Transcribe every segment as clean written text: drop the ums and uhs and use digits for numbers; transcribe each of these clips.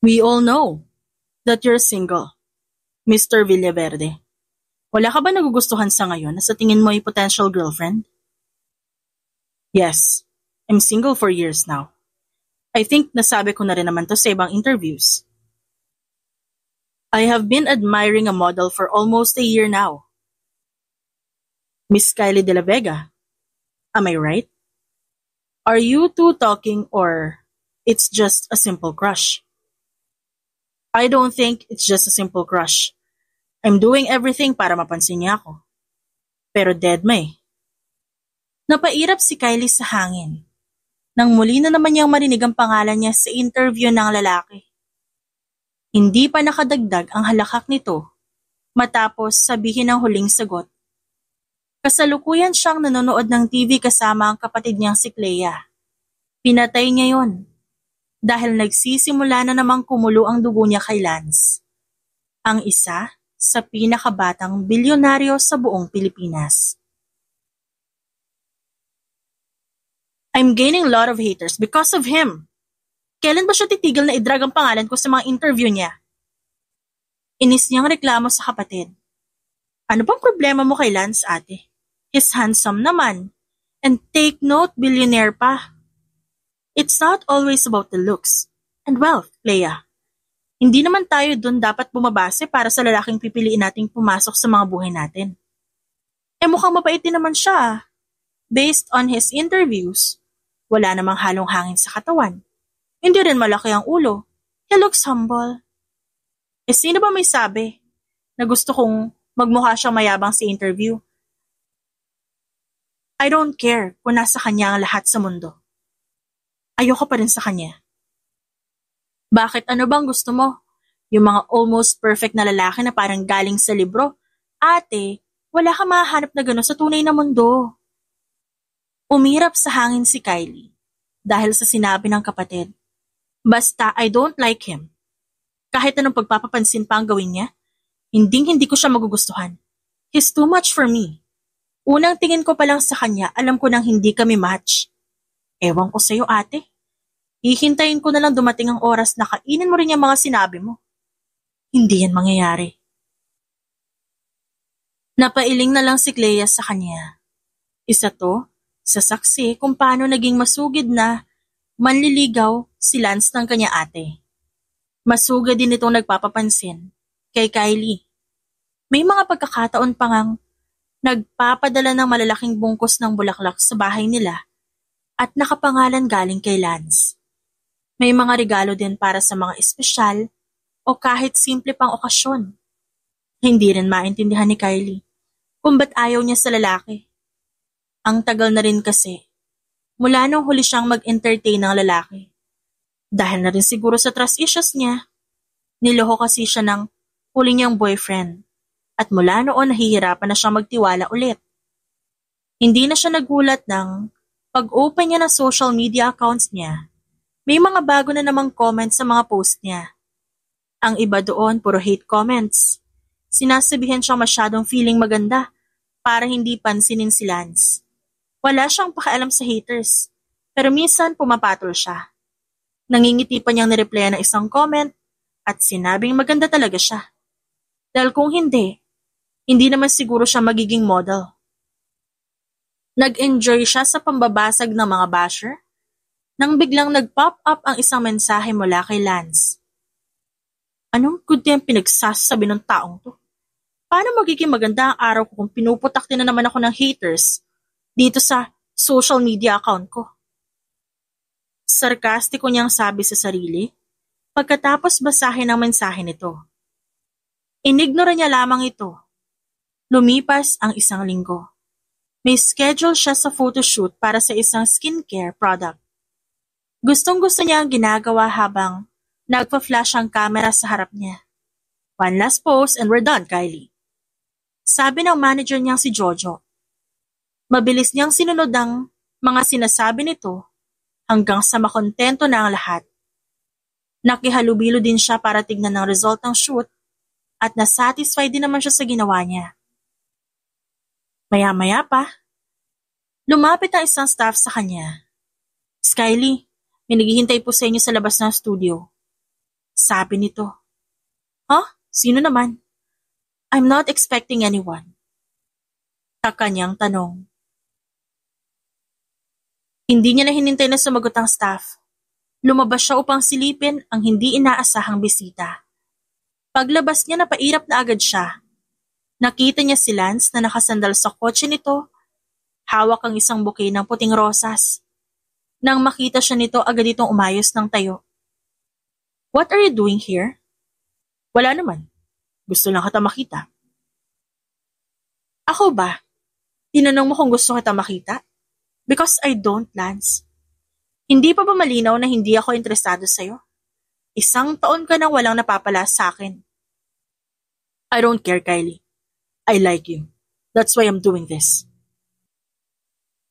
We all know that you're single, Mr. Villaverde. Wala ka ba nagugustuhan sa ngayon na sa tingin mo ay potential girlfriend? Yes, I'm single for years now. I think nasabi ko na rin naman to sa ibang interviews. I have been admiring a model for almost a year now. Miss Kylie De La Vega, am I right? Are you two talking or it's just a simple crush? I don't think it's just a simple crush. I'm doing everything para mapansin niya ako. Pero dead may. Napairap si Kylie sa hangin. Nang muli na naman niyang marinig ang pangalan niya sa interview ng lalaki. Hindi pa nakadagdag ang halakak nito matapos sabihin ang huling sagot. Kasalukuyan siyang nanonood ng TV kasama ang kapatid niyang si Clea. Pinatay niya yon dahil nagsisimula na namang kumulo ang dugo niya kay Lance. Ang isa sa pinakabatang bilyonaryo sa buong Pilipinas. I'm gaining a lot of haters because of him. Kailan ba siya titigil na idrag ang pangalan ko sa mga interview niya? Inis niyang reklamo sa kapatid. Ano bang problema mo kay Lance, ate? He's handsome naman. And take note, billionaire pa. It's not always about the looks and wealth, Leia. Hindi naman tayo dun dapat bumabase para sa lalaking pipiliin nating pumasok sa mga buhay natin. Mukhang mabait din naman siya. Based on his interviews, wala namang halong hangin sa katawan. Hindi rin malaki ang ulo. He looks humble. Sino ba may sabi na gusto kong magmukha siyang mayabang sa interview? I don't care kung nasa kanya ang lahat sa mundo. Ayoko pa rin sa kanya. Bakit ano bang gusto mo? Yung mga almost perfect na lalaki na parang galing sa libro? Ate, wala ka mahanap na gano'n sa tunay na mundo. Umirap sa hangin si Kylie dahil sa sinabi ng kapatid. Basta I don't like him. Kahit anong pagpapapansin pa ang gawin niya, hindi ko siya magugustuhan. He's too much for me. Unang tingin ko pa lang sa kanya, alam ko nang hindi kami match. Ewan ko sa'yo, ate. Hihintayin ko na lang dumating ang oras na kainin mo rin yung mga sinabi mo. Hindi yan mangyayari. Napailing na lang si Clea sa kanya. Isa to sa saksi kung paano naging masugid na manliligaw si Lance ng kanya ate. Masugid din itong nagpapapansin kay Kylie. May mga pagkakataon pa ngang nagpapadala ng malalaking bungkos ng bulaklak sa bahay nila at nakapangalan galing kay Lance. May mga regalo din para sa mga espesyal o kahit simple pang okasyon. Hindi rin maintindihan ni Kylie kung ba't ayaw niya sa lalaki. Ang tagal na rin kasi mula nung huli siyang mag-entertain ng lalaki. Dahil na rin siguro sa trust issues niya, niloko kasi siya ng huli niyang boyfriend at mula noon nahihirapan na siyang magtiwala ulit. Hindi na siya nagulat ng pag-open niya ng social media accounts niya. May mga bago na namang comments sa mga post niya. Ang iba doon puro hate comments. Sinasabihan siyang masyadong feeling maganda para hindi pansinin si Lance. Wala siyang pakialam sa haters, pero minsan pumapatol siya. Nangingiti pa niyang nireplyan ng isang comment at sinabing maganda talaga siya. Dahil kung hindi naman siguro siya magiging model. Nag-enjoy siya sa pambabasag ng mga basher nang biglang nag-pop up ang isang mensahe mula kay Lance. Anong good yung pinagsasabi ng taong to? Paano magiging maganda ang araw ko kung pinuputak din na naman ako ng haters dito sa social media account ko? Sarkastiko niyang sabi sa sarili pagkatapos basahin ang mensahe nito. Inignora niya lamang ito. Lumipas ang isang linggo. May schedule siya sa photoshoot para sa isang skincare product. Gustong-gusto niya ang ginagawa habang nagpa-flash ang camera sa harap niya. One last pose and we're done, Kylie. Sabi ng manager niyang si Jojo. Mabilis niyang sinunod ang mga sinasabi nito hanggang sa makontento na ang lahat. Nakihalubilo din siya para tignan ang result ng shoot at nasatisfied din naman siya sa ginawa niya. Maya-maya pa, lumapit ang isang staff sa kanya. Kylie, may naghihintay po sa inyo sa labas ng studio. Sabi nito. Huh? Sino naman? I'm not expecting anyone. Sa kanyang tanong. Hindi niya na hinintay na sumagot ang staff. Lumabas siya upang silipin ang hindi inaasahang bisita. Paglabas niya napairap na agad siya. Nakita niya si Lance na nakasandal sa kotse nito. Hawak ang isang bouquet ng puting rosas. Nang makita siya nito, agad itong umayos ng tayo. What are you doing here? Wala naman. Gusto lang kita makita. Ako ba? Tinanong mo kung gusto kita makita? Because I don't, Lance. Hindi pa ba malinaw na hindi ako interesado sa'yo? 1 taon ka nang walang napapala sa akin. I don't care, Kylie. I like you. That's why I'm doing this.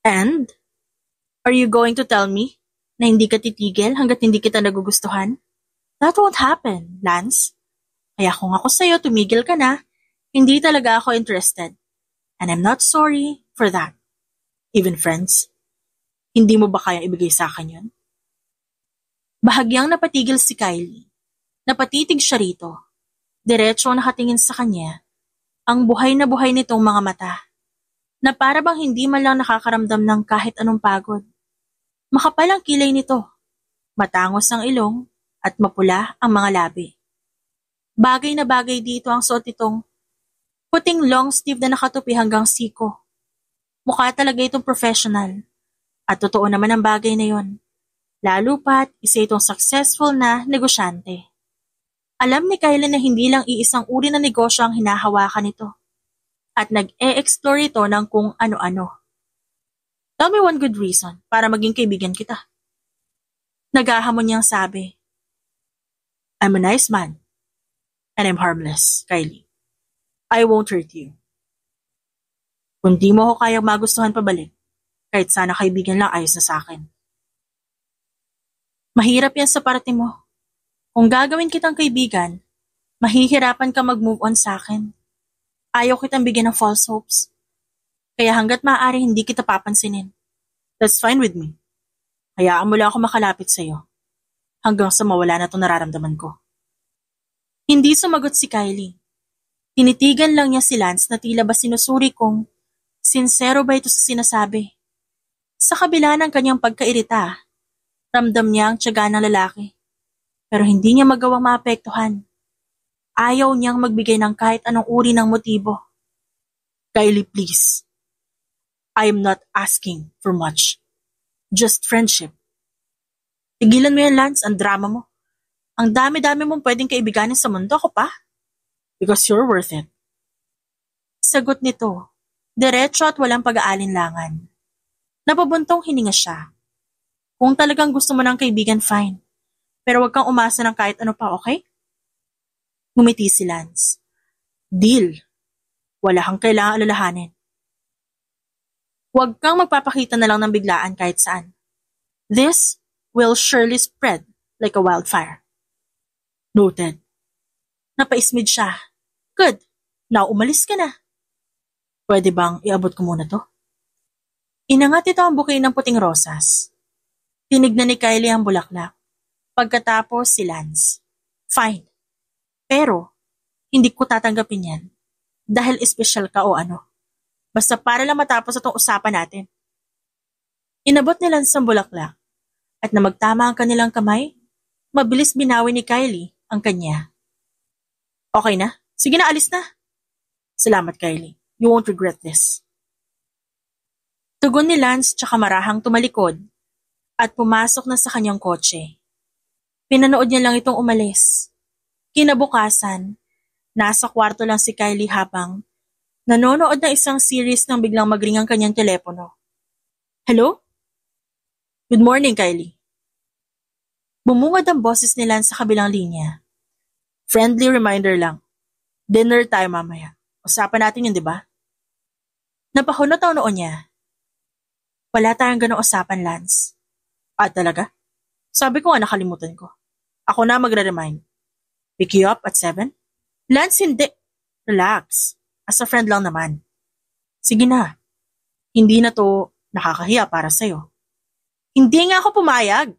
And? Are you going to tell me na hindi ka titigil hanggat hindi kita nagugustuhan? That won't happen, Lance. Kaya kung ako sa'yo, tumigil ka na, hindi talaga ako interested. And I'm not sorry for that. Even friends, hindi mo ba kaya ibigay sa akin yun? Bahagyang napatigil si Kylie. Napatitig siya rito. Diretso nakatingin sa kanya. Ang buhay na buhay nitong mga mata. Na para bang hindi man lang nakakaramdam ng kahit anong pagod. Makapal ang kilay nito. Matangos ang ilong at mapula ang mga labi. Bagay na bagay dito ang suot nitong puting long sleeve na nakatupi hanggang siko. Mukha talaga itong professional. At totoo naman ang bagay na yon. Lalo pat isa itong successful na negosyante. Alam ni Kylie na hindi lang iisang uri ng negosyo ang hinahawakan nito. At nag-e-explore ito ng kung ano-ano. Tell me one good reason para maging kaibigan kita. Nagahamon niyang sabi. I'm a nice man. And I'm harmless, Kylie. I won't hurt you. Kung di mo ako kayang magustuhan pabalik, kahit sana kaibigan lang ayos na sa akin. Mahirap yan sa parte mo. Kung gagawin kitang kaibigan, mahihirapan ka mag-move on sa akin. Ayaw kitang bigyan ng false hopes. Kaya hanggat maaari hindi kita papansinin. That's fine with me. Hayaan mo lang ako makalapit sa'yo. Hanggang sa mawala na itong nararamdaman ko. Hindi sumagot si Kylie. Tinitigan lang niya si Lance na tila ba sinusuri kung sinsero ba ito sa sinasabi. Sa kabila ng kanyang pagkairita, ramdam niya ang tiyaga ng lalaki. Pero hindi niya magawang maapektuhan. Ayaw niyang magbigay ng kahit anong uri ng motibo. Kylie, please. I am not asking for much. Just friendship. Tigilan mo yan, Lance, ang drama mo. Ang dami-dami mong pwedeng kaibiganin sa mundo, ako pa. Because you're worth it. Sagot nito, diretso at walang pag-aalinlangan. Napabuntong hininga siya. Kung talagang gusto mo ng kaibigan, fine. Pero wag kang umasa ng kahit ano pa, okay? Ngumiti si Lance. Deal. Wala kang kailangang alalahanin. Huwag kang magpapakita na lang ng biglaan kahit saan. This will surely spread like a wildfire. Noted. Napaismid siya. Good. Now umalis ka na. Pwede bang iabot ko muna to? Inangat ito ang bouquet ng puting rosas. Tinignan ni Kylie ang bulaklak. Pagkatapos si Lance. Fine. Pero, hindi ko tatanggapin yan. Dahil espesyal ka o ano. Basta para lang matapos itong usapan natin. Inabot ni Lance ang bulaklak. At na magtama ang kanilang kamay, mabilis binawi ni Kylie ang kanya. Okay na? Sige na, alis na. Salamat, Kylie. You won't regret this. Tugon ni Lance tsaka marahang tumalikod at pumasok na sa kanyang kotse. Pinanood niya lang itong umalis. Kinabukasan, nasa kwarto lang si Kylie habang nanonood ng isang series nang biglang magring ang kanyang telepono. Hello? Good morning, Kylie. Bumungad ang boses ni Lance sa kabilang linya. Friendly reminder lang. Dinner tayo mamaya. Usapan natin yun, di ba? Napahunot ang noon niya. Wala tayong ganong usapan, Lance. Talaga? Sabi ko nga nakalimutan ko. Ako na magre-remind. Pick you up at 7? Lance, hindi. Relax. As a friend lang naman. Sige na. Hindi na to nakakahiya para sa'yo. Hindi nga ako pumayag.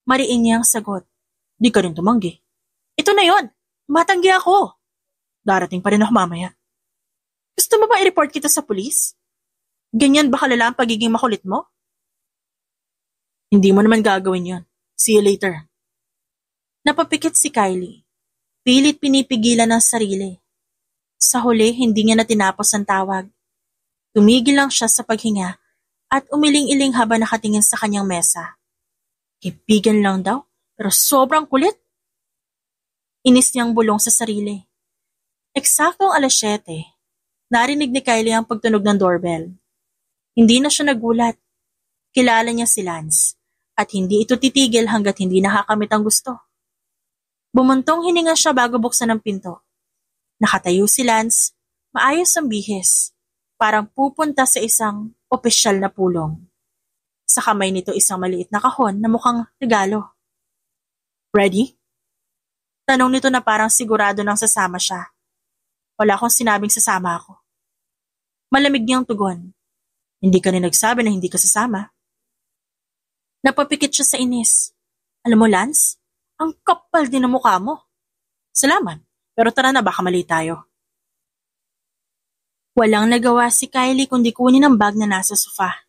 Mariin niyang sagot. Di ka rin tumanggi. Ito na yon. Tumatanggi ako. Darating pa rin ako mamaya. Gusto mo ba i-report kita sa pulis? Ganyan ba kalala ang pagiging makulit mo? Hindi mo naman gagawin yon. See you later. Napapikit si Kylie. Pilit pinipigilan ng sarili. Sa huli, hindi niya na tinapos ang tawag. Tumigil lang siya sa paghinga at umiling-iling habang nakatingin sa kanyang mesa. Kaibigan lang daw, pero sobrang kulit. Inis niyang bulong sa sarili. Eksaktong 7:00, narinig ni Kylie ang pagtunog ng doorbell. Hindi na siya nagulat. Kilala niya si Lance at hindi ito titigil hanggat hindi nakakamit ang gusto. Bumuntong hininga siya bago buksan ang pinto. Nakatayo si Lance, maayos ang bihis, parang pupunta sa isang opisyal na pulong. Sa kamay nito isang maliit na kahon na mukhang regalo. Ready? Tanong nito na parang sigurado nang sasama siya. Wala akong sinabing sasama ako. Malamig niyang tugon. Hindi ka rin nagsabi na hindi ka sasama. Napapikit siya sa inis. Alam mo, Lance, ang kapal din ng mukha mo. Salamat, pero tara na baka mali tayo. Walang nagawa si Kylie kundi kunin ang bag na nasa sofa.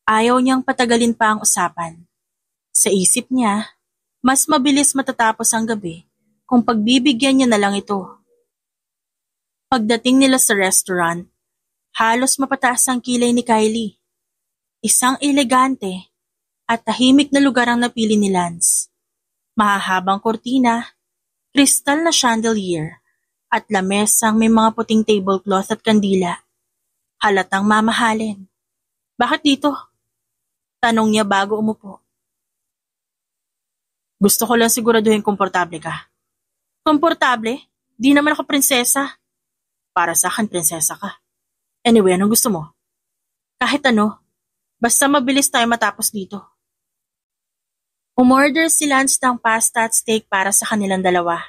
Ayaw niyang patagalin pa ang usapan. Sa isip niya, mas mabilis matatapos ang gabi kung pagbibigyan niya na lang ito. Pagdating nila sa restaurant, halos mapataas ang kilay ni Kylie. Isang elegante at tahimik na lugar ang napili ni Lance. Mahahabang kortina, kristal na chandelier, at lamesang may mga puting tablecloth at kandila. Halatang mamahalin. Bakit dito? Tanong niya bago umupo. Gusto ko lang siguraduhin komportable ka. Komportable? Di naman ako prinsesa. Para sa akin, prinsesa ka. Anyway, anong gusto mo? Kahit ano, basta mabilis tayo matapos dito. Umorder si Lance ng pasta at steak para sa kanilang dalawa.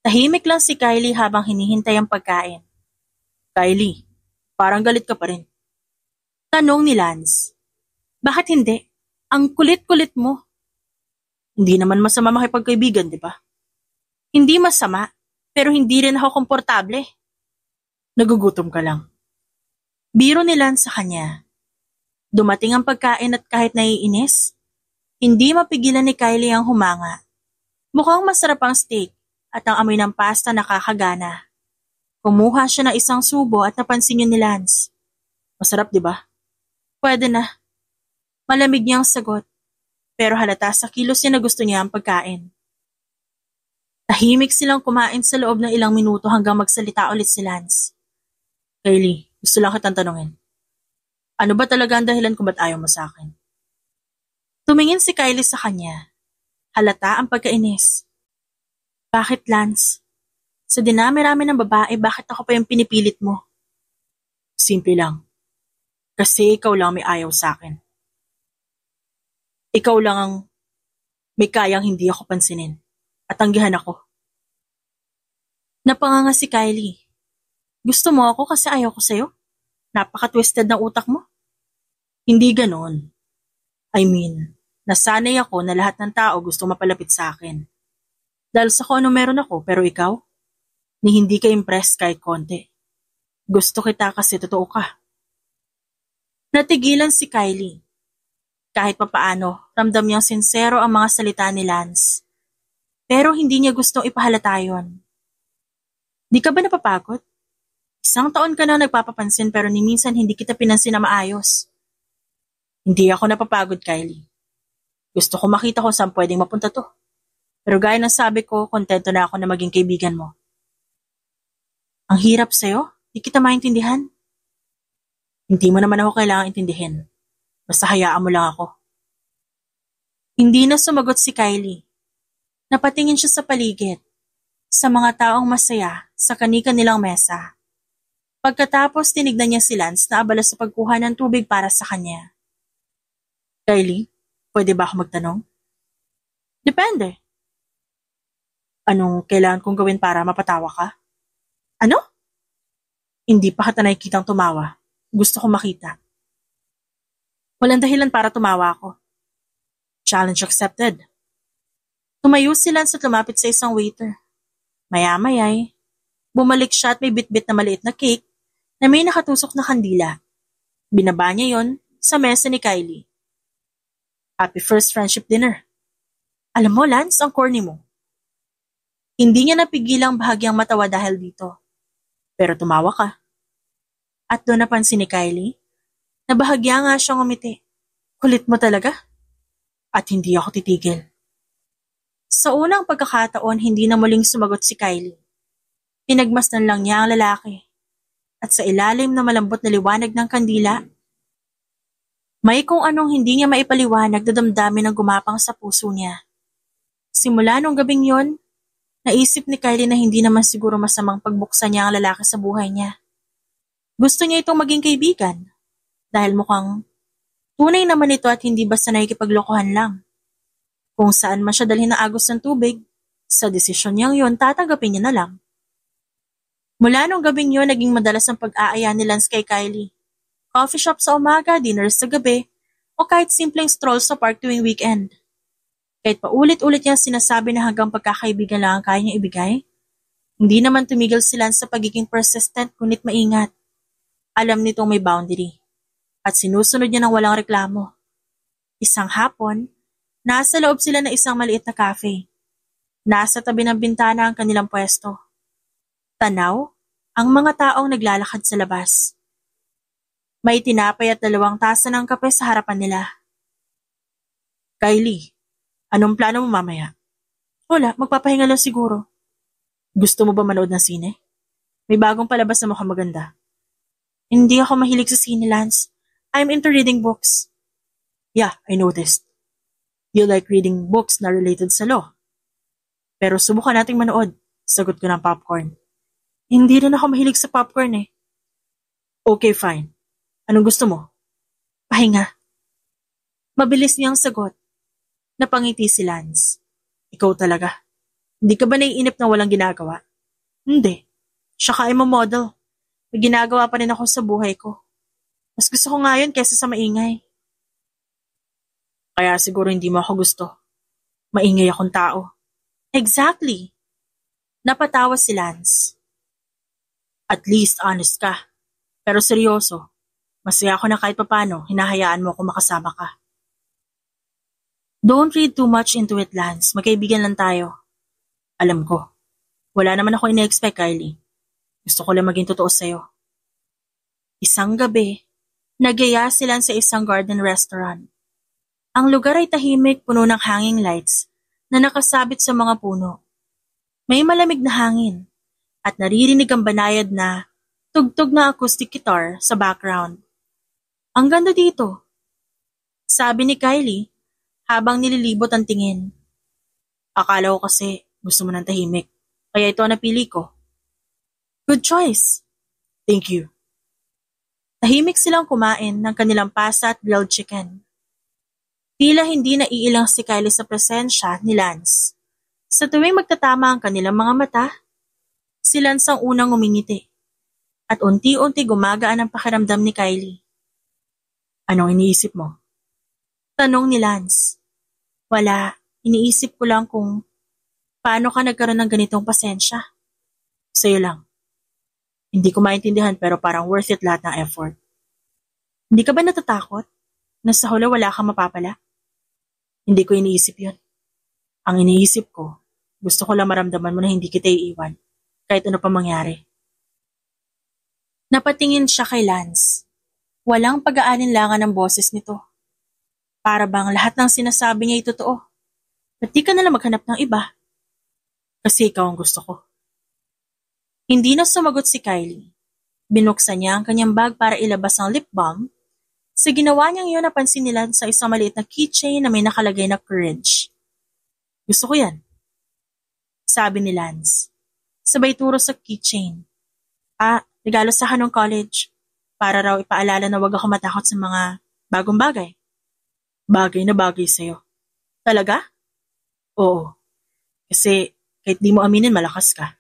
Tahimik lang si Kylie habang hinihintay ang pagkain. Kylie, parang galit ka pa rin. Tanong ni Lance. Bakit hindi? Ang kulit-kulit mo. Hindi naman masama makipagkaibigan, di ba? Hindi masama, pero hindi rin ako komportable. Nagugutom ka lang. Biro ni Lance sa kanya. Dumating ang pagkain at kahit naiinis, hindi mapigilan ni Kylie ang humanga. Mukhang masarap ang steak at ang amoy ng pasta nakakagana. Kumuha siya ng isang subo at napansin yun ni Lance. Masarap, di ba? Pwede na. Malamig niyang sagot, pero halata sa kilos niya na gusto niya ang pagkain. Tahimik silang kumain sa loob ng ilang minuto hanggang magsalita ulit si Lance. Kylie, gusto lang kitang tanungin. Ano ba talaga ang dahilan kung ba't ayaw mo sa akin? Tumingin si Kylie sa kanya. Halata ang pagkainis. Bakit, Lance? Sa dinami-rami ng babae, bakit ako pa yung pinipilit mo? Simple lang. Kasi ikaw lang may ayaw sa akin. Ikaw lang ang may kayang hindi ako pansinin. At tanggihan ako. Napanganga si Kylie. Gusto mo ako kasi ayaw ko sa'yo? Napaka-twisted ng utak mo? Hindi ganon. I mean, nasanay ako na lahat ng tao gusto mapalapit sa akin. Dahil sa kung ano meron ako, pero ikaw, ni hindi ka impressed kahit konti. Gusto kita kasi totoo ka. Natigilan si Kylie. Kahit papaano, ramdam niyang sincero ang mga salita ni Lance. Pero hindi niya gustong ipahalata yun. Di ka ba napapagod? Isang taon ka na nagpapapansin pero ni minsan hindi kita pinansin na maayos. Hindi ako napapagod, Kylie. Gusto ko makita kung saan pwedeng mapunta to. Pero gaya ng sabi ko, kontento na ako na maging kaibigan mo. Ang hirap sa'yo? Di kita maintindihan? Hindi mo naman ako kailangang intindihin. Basta hayaan mo lang ako. Hindi na sumagot si Kylie. Napatingin siya sa paligid, sa mga taong masaya sa kani-kanilang mesa. Pagkatapos tinignan niya si Lance na abala sa pagkuha ng tubig para sa kanya. Kylie, pwede ba ako magtanong? Depende. Anong kailangan kong gawin para mapatawa ka? Ano? Hindi pa kita nakikitang tumawa. Gusto ko makita. Walang dahilan para tumawa ako. Challenge accepted. Tumayo si Lance at lumapit sa isang waiter. Maya-mayay, bumalik siya at may bitbit na maliit na cake na may nakatusok na kandila. Binaba niya yon sa mesa ni Kylie. Happy first friendship dinner. Alam mo, Lance, ang corny mo. Hindi niya napigilang bahagyang matawa dahil dito. Pero tumawa ka. At doon napansin ni Kylie na bahagya nga siyang umiti. Kulit mo talaga? At hindi ako titigil. Sa unang pagkakataon, hindi na muling sumagot si Kylie. Pinagmasdan lang niya ang lalaki. At sa ilalim na malambot na liwanag ng kandila, may kung anong hindi niya maipaliwanag na damdamin ang gumapang sa puso niya. Simula nung gabing yon, naisip ni Kylie na hindi naman siguro masamang pagbuksan niya ang lalaki sa buhay niya. Gusto niya itong maging kaibigan dahil mukhang tunay naman ito at hindi basta nakikipaglokohan lang. Kung saan man siya dalhin ng agos ng tubig, sa desisyon niyang yon tatanggapin niya na lang. Mula nung gabing yon, naging madalas ang pag-aaya ni Lance kay Kylie. Coffee shop sa umaga, dinner sa gabi, o kahit simpleng stroll sa park tuwing weekend. Kahit paulit-ulit niyang sinasabi na hanggang pagkakaibigan lang ang kaya niya ibigay, hindi naman tumigil si Lance sa pagiging persistent ngunit maingat. Alam nitong may boundary, at sinusunod niya ng walang reklamo. Isang hapon, nasa loob sila ng isang maliit na cafe. Nasa tabi ng bintana ang kanilang pwesto. Tanaw ang mga taong naglalakad sa labas. May tinapay at 2 tasa ng kape sa harapan nila. Kylie, anong plano mo mamaya? Wala, magpapahinga lang siguro. Gusto mo ba manood ng sine? May bagong palabas na mukhang maganda. Hindi ako mahilig sa sine, Lance. I'm into reading books. Yeah, I noticed. You like reading books na related sa law. Pero subukan nating manood. Sagot ko ng popcorn. Hindi rin ako mahilig sa popcorn eh. Okay, fine. Anong gusto mo? Pahinga. Mabilis niyang sagot. Napangiti si Lance. Ikaw talaga. Hindi ka ba naiinip na walang ginagawa? Hindi. Siya mo model. May ginagawa pa rin ako sa buhay ko. Mas gusto ko nga yun kaysa sa maingay. Kaya siguro hindi mo ako gusto. Maingay akong tao. Exactly. Napatawa si Lance. At least honest ka. Pero seryoso. Masaya ako na kahit papano hinahayaan mo ako makasama ka. Don't read too much into it, Lance. Magkaibigan lang tayo. Alam ko. Wala naman ako ina-expect, Kylie. Gusto ko lang maging totoo sa'yo. Isang gabi, nagyaya sila sa isang garden restaurant. Ang lugar ay tahimik, puno ng hanging lights na nakasabit sa mga puno. May malamig na hangin at naririnig ang banayad na tugtog na acoustic guitar sa background. Ang ganda dito, sabi ni Kylie habang nililibot ang tingin. Akala ko kasi gusto mo ng tahimik, kaya ito ang napili ko. Good choice. Thank you. Tahimik silang kumain ng kanilang pasta at grilled chicken. Tila hindi naiilang si Kylie sa presensya ni Lance. Sa tuwing magtatama ang kanilang mga mata, si Lance ang unang umingiti. At unti-unti gumagaan ang pakiramdam ni Kylie. Anong iniisip mo? Tanong ni Lance. Wala, iniisip ko lang kung paano ka nagkaroon ng ganitong pasensya. Sa'yo lang. Hindi ko maintindihan pero parang worth it lahat ng effort. Hindi ka ba natatakot? Na sa hula wala kang mapapala? Hindi ko iniisip yun. Ang iniisip ko, gusto ko lang maramdaman mo na hindi kita iiwan, kahit ano pa mangyari. Napatingin siya kay Lance. Walang pag-aalinlangan ng boses nito. Para bang lahat ng sinasabi niya ay totoo. Ba't di ka nalang maghanap ng iba? Kasi ikaw ang gusto ko. Hindi na sumagot si Kylie. Binuksan niya ang kanyang bag para ilabas ang lip balm. Sa ginawa niyang iyon, napansin nila sa isang maliit na keychain na may nakalagay na courage. Gusto ko yan. Sabi ni Lance. Sabay turo sa keychain. Regalo sa akin ng college. Para raw ipaalala na wag ako matakot sa mga bagong bagay. Bagay na bagay sa'yo. Talaga? Oo. Kasi kahit di mo aminin, malakas ka.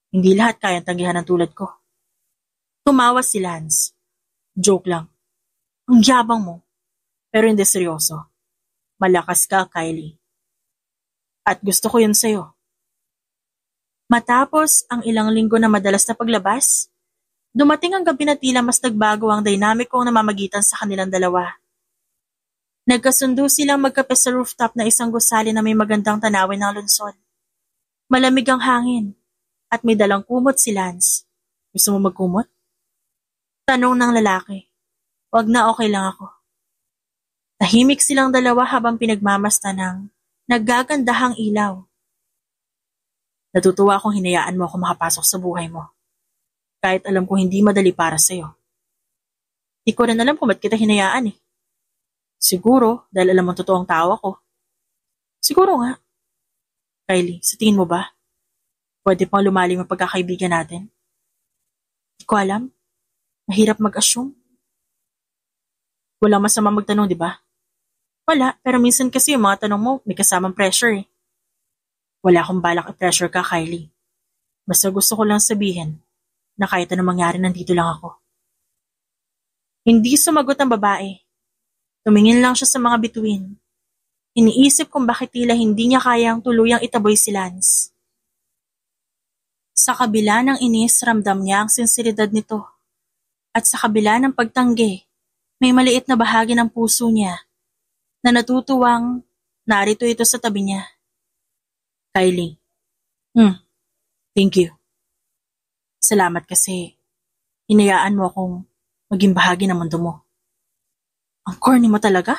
Hindi lahat kayang tanggihan ng tulad ko. Tumawa si Lance. Joke lang. Ang yabang mo. Pero hindi seryoso. Malakas ka, Kylie. At gusto ko yun sa'yo. Matapos ang ilang linggo na madalas na paglabas, dumating ang gabi na tila mas nagbago ang dinamikong namamagitan sa kanilang dalawa. Nagkasundo silang magkape sa rooftop na isang gusali na may magandang tanawin ng lungsod. Malamig ang hangin at may dalang kumot si Lance. Gusto mo magkumot? Tanong ng lalaki. Wag na, okay lang ako. Tahimik silang dalawa habang pinagmamasta ng naggagandahang ilaw. Natutuwa akong hinayaan mo ako makapasok sa buhay mo. Kahit alam kong hindi madali para sa'yo. Di ko rin alam kung ba't kita hinayaan eh. Siguro dahil alam mong totoong tao ako. Siguro nga. Kylie, sa tingin mo ba? Pwede pang lumalim ang pagkakaibigan natin? Di ko alam. Mahirap mag-assume. Walang masama magtanong, di ba? Wala, pero minsan kasi yung mga tanong mo may kasamang pressure eh. Wala akong balak i-pressure ka, Kylie. Basta gusto ko lang sabihin na kahit anong mangyari nandito lang ako. Hindi sumagot ang babae. Tumingin lang siya sa mga bituin. Iniisip kung bakit tila hindi niya kayang tuluyang itaboy si Lance. Sa kabila ng inis, ramdam niya ang sinseridad nito. At sa kabila ng pagtanggi, may maliit na bahagi ng puso niya na natutuwang narito ito sa tabi niya. Kylie. Thank you. Salamat kasi hinayaan mo akong maging bahagi ng mundo mo. Ang corny mo talaga?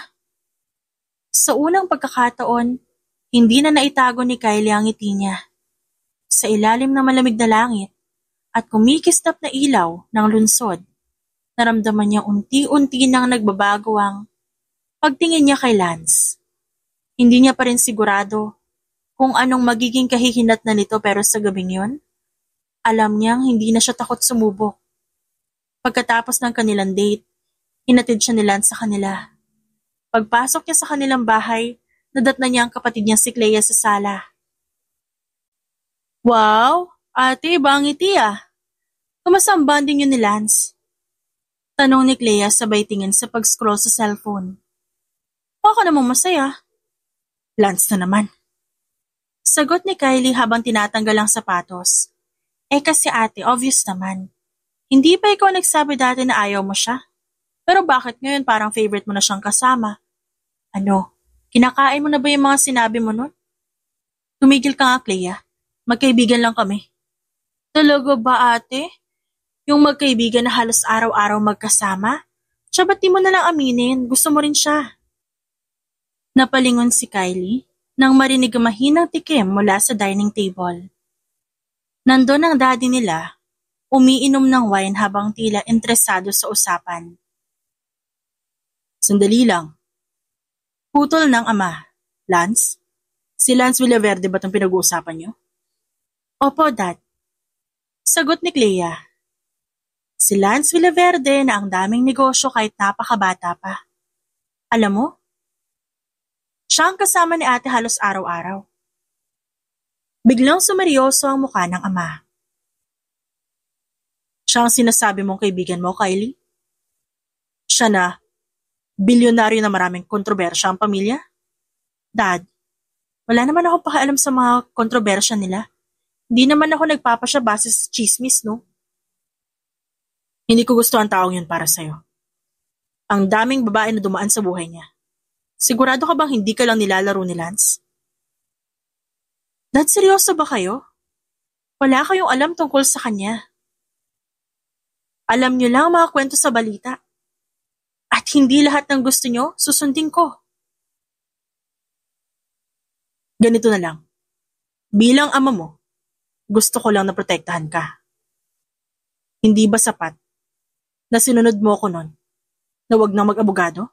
Sa unang pagkakataon, hindi na naitago ni Kylie ang ngiti niya. Sa ilalim ng malamig na langit at kumikislap na ilaw ng lungsod, naramdaman niya unti-unti nang nagbabago ang pagtingin niya kay Lance. Hindi niya pa rin sigurado kung anong magiging kahihinat na nito pero sa gabing yun, alam niyang hindi na siya takot sumubok. Pagkatapos ng kanilang date, hinatid siya ni Lance sa kanila. Pagpasok niya sa kanilang bahay, nadatnan niya ang kapatid niyang si Clea sa sala. Wow, ate, bangiti ah. Kamusta ang bonding niyo ni Lance? Tanong ni Clea sabay tingin sa pag-scroll sa cellphone. Baka namang masaya. Lance na naman. Sagot ni Kylie habang tinatanggal ang sapatos. Kasi ate, obvious naman. Hindi pa ikaw nagsabi dati na ayaw mo siya? Pero bakit ngayon parang favorite mo na siyang kasama? Ano, kinakain mo na ba yung mga sinabi mo nun? Tumigil ka nga, Clea. Magkaibigan lang kami. Talaga ba ate? Yung magkaibigan na halos araw-araw magkasama? Siya ba't di mo nalang aminin? Gusto mo rin siya. Napalingon si Kylie nang marinig ang mahinang tikim mula sa dining table. Nandun ang daddy nila, umiinom ng wine habang tila interesado sa usapan. Sandali lang. Putol ng ama. Lance? Si Lance Villaverde ba itong pinag-uusapan niyo? Opo, Dad. Sagot ni Clea. Si Lance Villaverde na ang daming negosyo kahit napakabata pa. Alam mo? Siya ang kasama ni ate halos araw-araw. Biglang sumeryoso ang mukha ng ama. Siya ang sinasabi mong kaibigan mo, Kylie? Siya na, bilyonaryo na maraming kontrobersya ang pamilya? Dad, wala naman ako pakialam sa mga kontrobersya nila. Hindi naman ako nagpapasya base sa chismis, no? Hindi ko gusto ang taong yun para sa'yo. Ang daming babae na dumaan sa buhay niya. Sigurado ka bang hindi ka lang nilalaro ni Lance? Dad, seryoso ba kayo? Wala kayong alam tungkol sa kanya. Alam niyo lang ang mga kwento sa balita. At hindi lahat ng gusto niyo, susundin ko. Ganito na lang. Bilang ama mo, gusto ko lang na protektahan ka. Hindi ba sapat na sinunod mo ko nun na wag nang mag-abogado?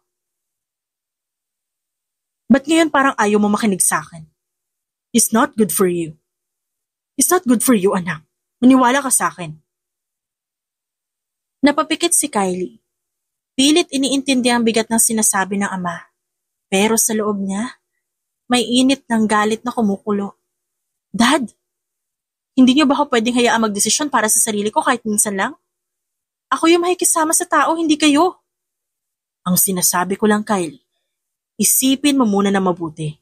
Ba't ngayon parang ayaw mo makinig sa akin? It's not good for you. It's not good for you, anak. Maniwala ka sa akin. Napapikit si Kylie. Pilit iniintindi ang bigat ng sinasabi ng ama. Pero sa loob niya, may init ng galit na kumukulo. Dad, hindi niyo ba ako pwedeng hayaan magdesisyon para sa sarili ko kahit minsan lang? Ako yung makikisama sa tao, hindi kayo. Ang sinasabi ko lang, Kylie, Isipin mo muna na mabuti.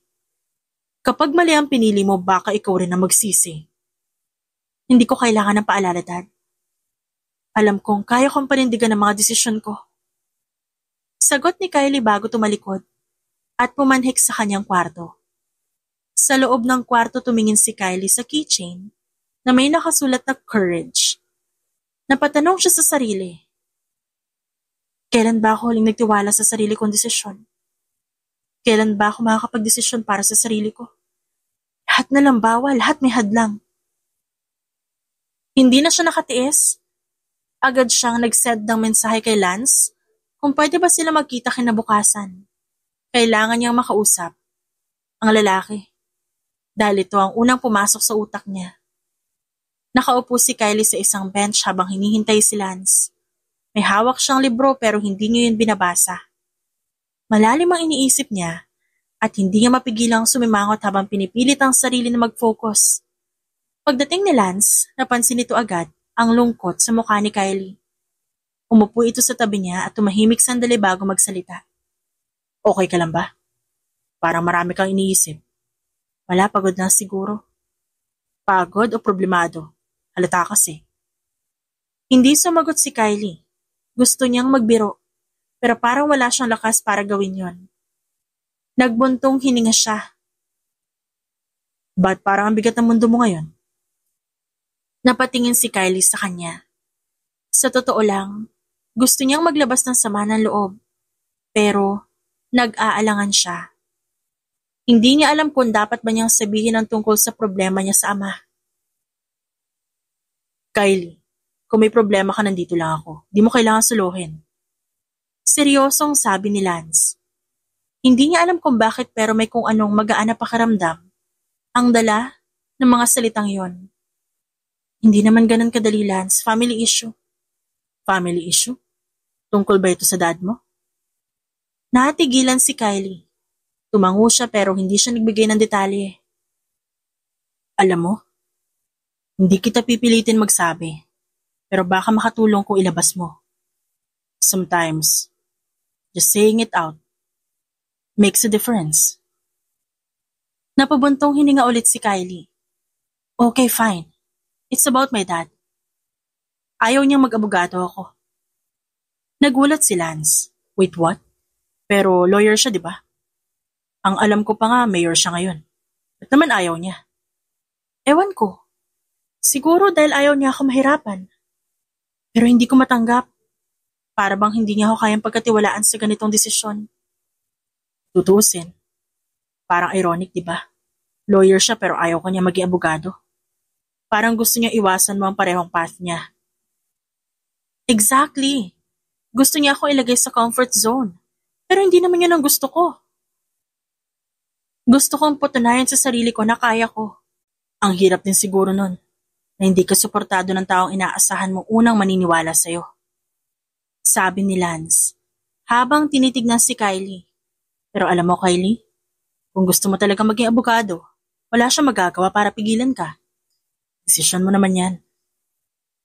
Kapag mali ang pinili mo, baka ikaw rin ang magsisi. Hindi ko kailangan ng paalala, Dad. Alam kong kaya kong panindigan ang mga desisyon ko. Sagot ni Kylie bago tumalikod at pumanhik sa kanyang kwarto. Sa loob ng kwarto tumingin si Kylie sa keychain na may nakasulat na courage. Napatanong siya sa sarili. Kailan ba ako huling nagtiwala sa sarili kong desisyon? Kailan ba ako makakapag-desisyon para sa sarili ko? Lahat na lang bawal, lahat may hadlang. Hindi na siya nakatiis. Agad siyang nag-send ng mensahe kay Lance kung pwede ba sila magkita kinabukasan. Kailangan niyang makausap ang lalaki dahil ito ang unang pumasok sa utak niya. Nakaupo si Kylie sa isang bench habang hinihintay si Lance. May hawak siyang libro pero hindi niya yun binabasa. Malalim ang iniisip niya at hindi niya mapigilang sumimangot habang pinipilit ang sarili na mag-focus. Pagdating ni Lance, napansin nito agad ang lungkot sa mukha ni Kylie. Umupo ito sa tabi niya at tumahimik sandali bago magsalita. Okay ka lang ba? Parang marami kang iniisip. Wala, pagod na siguro. Pagod o problemado? Halata kasi. Hindi sumagot si Kylie. Gusto niyang magbiro, pero parang wala siyang lakas para gawin yon. Nagbuntong hininga siya. Ba't parang ang bigat ng mundo mo ngayon? Napatingin si Kylie sa kanya. Sa totoo lang, gusto niyang maglabas ng sama ng loob, pero nag-aalangan siya. Hindi niya alam kung dapat ba niyang sabihin ang tungkol sa problema niya sa ama. Kylie, kung may problema ka nandito lang ako, di mo kailangan suluhin. Seryosong sabi ni Lance. Hindi niya alam kung bakit pero may kung anong magaan na pakiramdam ang dala ng mga salitang yon. Hindi naman ganun kadali, Lance. Family issue. Family issue? Tungkol ba ito sa dad mo? Natigilan si Kylie. Tumango siya pero hindi siya nagbigay ng detalye. Alam mo, hindi kita pipilitin magsabi, pero baka makatulong kung ilabas mo. Sometimes, just saying it out makes a difference. Napabuntong hininga ulit si Kylie. Okay, fine. It's about my dad. Ayaw niyang mag-abogado ako. Nagulat si Lance. Wait, what? Pero lawyer siya, di ba? Ang alam ko pa nga, mayor siya ngayon. Ba't naman ayaw niya? Ewan ko. Siguro dahil ayaw niya ako mahirapan. Pero hindi ko matanggap. Para bang hindi niya ako kayang pagkatiwalaan sa ganitong desisyon. Tutusin. Parang ironic, di ba? Lawyer siya pero ayaw ko niya maging abogado. Parang gusto niya iwasan mo ang parehong path niya. Exactly. Gusto niya ako ilagay sa comfort zone. Pero hindi naman yun ang gusto ko. Gusto kong patunayan sa sarili ko na kaya ko. Ang hirap din siguro nun, na hindi ka suportado ng taong inaasahan mo unang maniniwala sa'yo. Sabi ni Lance, habang tinitignan si Kylie. Pero alam mo, Kylie, kung gusto mo talaga maging abogado, wala siyang magagawa para pigilan ka. Desisyon mo naman yan.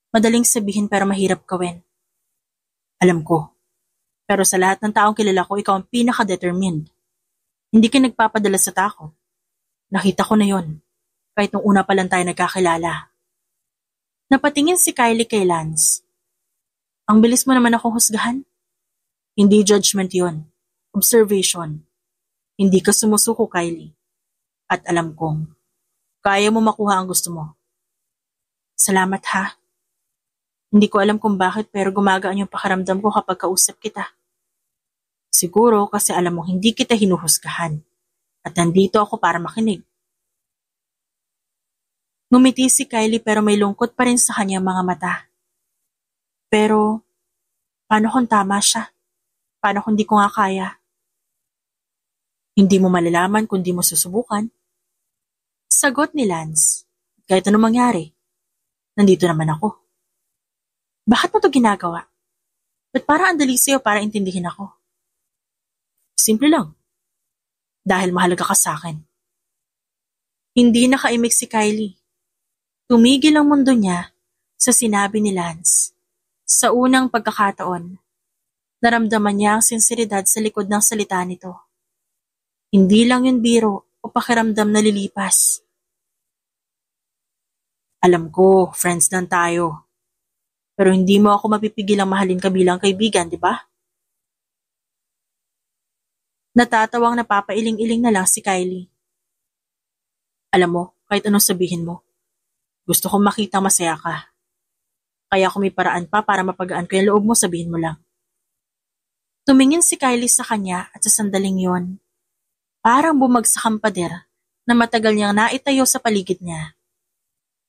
Madaling sabihin pero mahirap gawin. Alam ko. Pero sa lahat ng taong kilala ko, ikaw ang pinaka-determined. Hindi ka nagpapadala sa takot. Nakita ko na yon, kahit nung una pa lang tayo nagkakilala. Napatingin si Kylie kay Lance. Ang bilis mo naman akong husgahan. Hindi judgment yon. Observation. Hindi ka sumusuko, Kylie. At alam kong, kaya mo makuha ang gusto mo. Salamat ha. Hindi ko alam kung bakit pero gumagaan yung pakiramdam ko kapag kausap kita. Siguro kasi alam mo hindi kita hinuhusgahan at nandito ako para makinig. Ngumiti si Kylie pero may lungkot pa rin sa kanyang mga mata. Pero, paano kung tama siya? Paano kung di ko nga kaya? Hindi mo malalaman kung di mo susubukan. Sagot ni Lance. Kahit anong mangyari, nandito naman ako. Bakit mo to ginagawa? Ba't parang ang dali sa'yo para intindihin ako? Simple lang. Dahil mahalaga ka sa akin. Hindi nakaimik si Kylie. Tumigil ang mundo niya sa sinabi ni Lance. Sa unang pagkakataon, naramdaman niya ang sinseridad sa likod ng salita nito. Hindi lang yun biro o pakiramdam na lilipas. Alam ko, friends lang tayo. Pero hindi mo ako mapipigilang mahalin ka bilang kaibigan, di ba? Natatawang napapailing-iling na lang si Kylie. Alam mo, kahit anong sabihin mo, gusto kong makita masaya ka. Kaya kung may paraan pa para mapagaan ko yung loob mo, sabihin mo lang. Tumingin si Kylie sa kanya at sa sandaling yon, parang bumagsak ang pader na matagal niyang naitayo sa paligid niya.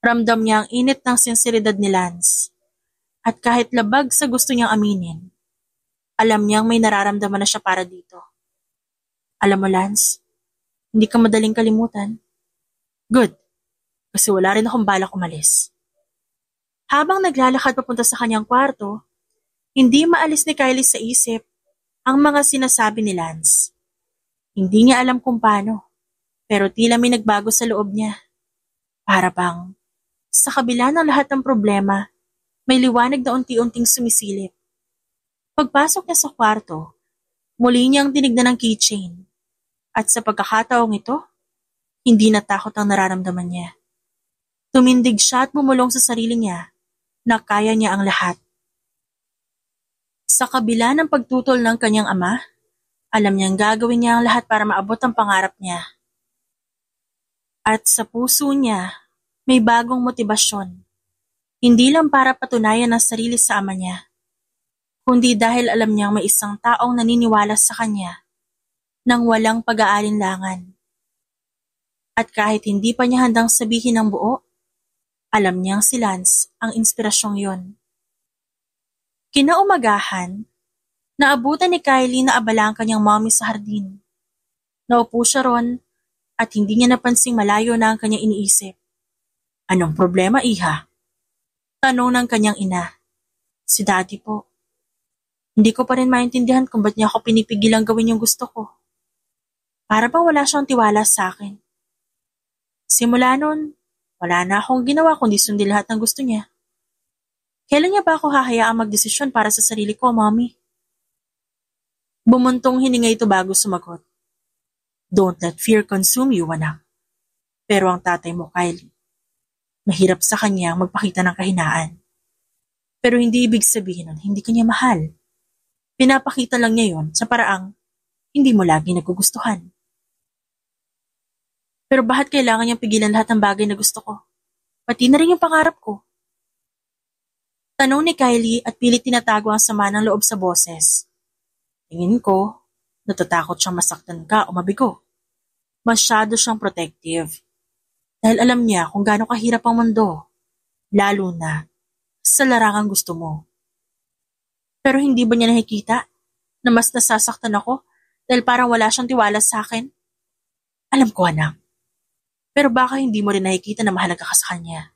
Ramdam niya ang init ng sinseridad ni Lance. At kahit labag sa gusto niyang aminin, alam niyang may nararamdaman na siya para dito. Alam mo Lance, hindi ka madaling kalimutan. Good, kasi wala rin akong balak umalis. Habang naglalakad papunta sa kanyang kwarto, hindi maalis ni Kylie sa isip ang mga sinasabi ni Lance. Hindi niya alam kung paano, pero tila may nagbago sa loob niya. Para bang, sa kabila ng lahat ng problema, may liwanag na unti-unting sumisilip. Pagpasok niya sa kwarto, muli niyang tinignan ang keychain. At sa pagkakataong ito, hindi natakot ang nararamdaman niya. Tumindig siya at bumulong sa sarili niya na kaya niya ang lahat. Sa kabila ng pagtutol ng kanyang ama, alam niyang gagawin niya ang lahat para maabot ang pangarap niya. At sa puso niya, may bagong motibasyon. Hindi lang para patunayan ang sarili sa ama niya, kundi dahil alam niyang may isang taong naniniwala sa kanya nang walang pag-aalinlangan. At kahit hindi pa niya handang sabihin ang buo, alam niyang si Lance ang inspirasyong yon. Kinaumagahan, naabutan ni Kylie na abala ang kanyang mommy sa hardin. Naupo siya ron at hindi niya napansing malayo na ang kanyang iniisip. Anong problema, iha? Tanong ng kanyang ina. Si daddy po. Hindi ko pa rin maintindihan kung ba't niya ako pinipigilang gawin yung gusto ko. Para bang wala siyang tiwala sa akin. Simula nun, wala na akong ginawa kundi sundin lahat ng gusto niya. Kailan niya ba ako hahayaang magdesisyon para sa sarili ko, mommy? Bumuntong hininga ito bago sumagot. Don't let fear consume you, anak. Pero ang tatay mo, Kylie, mahirap sa kanya magpakita ng kahinaan. Pero hindi ibig sabihin nun, hindi kanya mahal. Pinapakita lang niya yon sa paraang hindi mo lagi nagugustuhan. Pero bakit kailangan niyang pigilan lahat ng bagay na gusto ko? Pati na rin yung pangarap ko. Tanong ni Kylie at pilit tinatago ang sama ng loob sa boses. Tingin ko, natatakot siyang masaktan ka o mabigo. Masyado siyang protective. Dahil alam niya kung gaano kahirap ang mundo, lalo na sa larangang gusto mo. Pero hindi ba niya nakikita na mas nasasaktan ako dahil parang wala siyang tiwala sa akin? Alam ko, anak. Pero baka hindi mo rin nakikita na mahalaga ka sa kanya.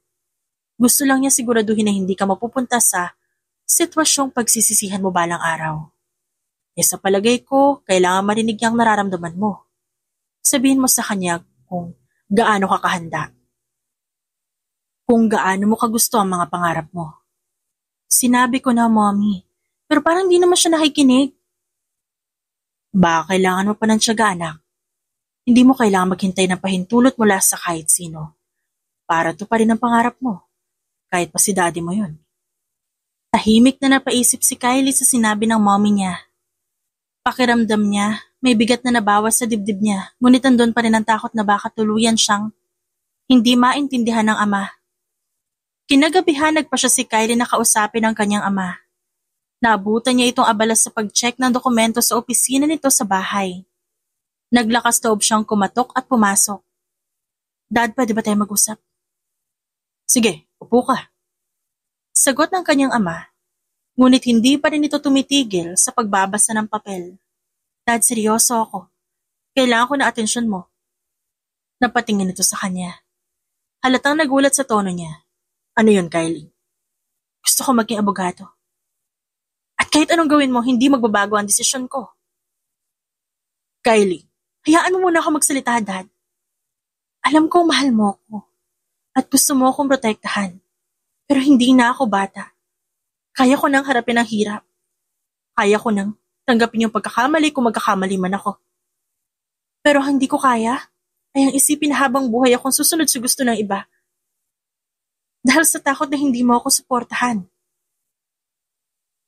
Gusto lang niya siguraduhin na hindi ka mapupunta sa sitwasyong pagsisisihan mo balang araw. E sa palagay ko, kailangan marinig niya ang nararamdaman mo. Sabihin mo sa kanya kung gaano ka kahanda. Kung gaano mo kagusto ang mga pangarap mo. Sinabi ko na, mommy, pero parang di naman siya nakikinig. Baka kailangan mo pa ng tiyaga, anak. Hindi mo kailangan maghintay ng pahintulot mula sa kahit sino. Para to pa rin ang pangarap mo. Kahit pa si daddy mo yun. Tahimik na napaisip si Kylie sa sinabi ng mommy niya. Pakiramdam niya, may bigat na nabawas sa dibdib niya, ngunit andun pa rin ang takot na baka tuluyan siyang hindi maintindihan ng ama. Kinagabihan nagpa siya si Kylie na kausapin ang kanyang ama. Naabutan niya itong abala sa pag-check ng dokumento sa opisina nito sa bahay. Naglakas loob siyang kumatok at pumasok. Dad, pwede ba tayo mag-usap? Sige, upo ka. Sagot ng kanyang ama, ngunit hindi pa rin ito tumitigil sa pagbabasa ng papel. Dad, seryoso ako. Kailangan ko na atensyon mo. Napatingin ito sa kanya. Halatang nagulat sa tono niya. Ano yun, Kylie? Gusto ko maging abogado. At kahit anong gawin mo, hindi magbabago ang desisyon ko. Kylie, hayaan mo muna ako magsalita, Dad. Alam kong mahal mo ako at gusto mo akong protektahan. Pero hindi na ako bata. Kaya ko nang harapin ang hirap. Kaya ko nang tanggapin yung pagkakamali kung magkakamali man ako. Pero hindi ko kaya. Ay ang isipin na habang buhay akong susunod sa gusto ng iba. Dahil sa takot na hindi mo ako suportahan.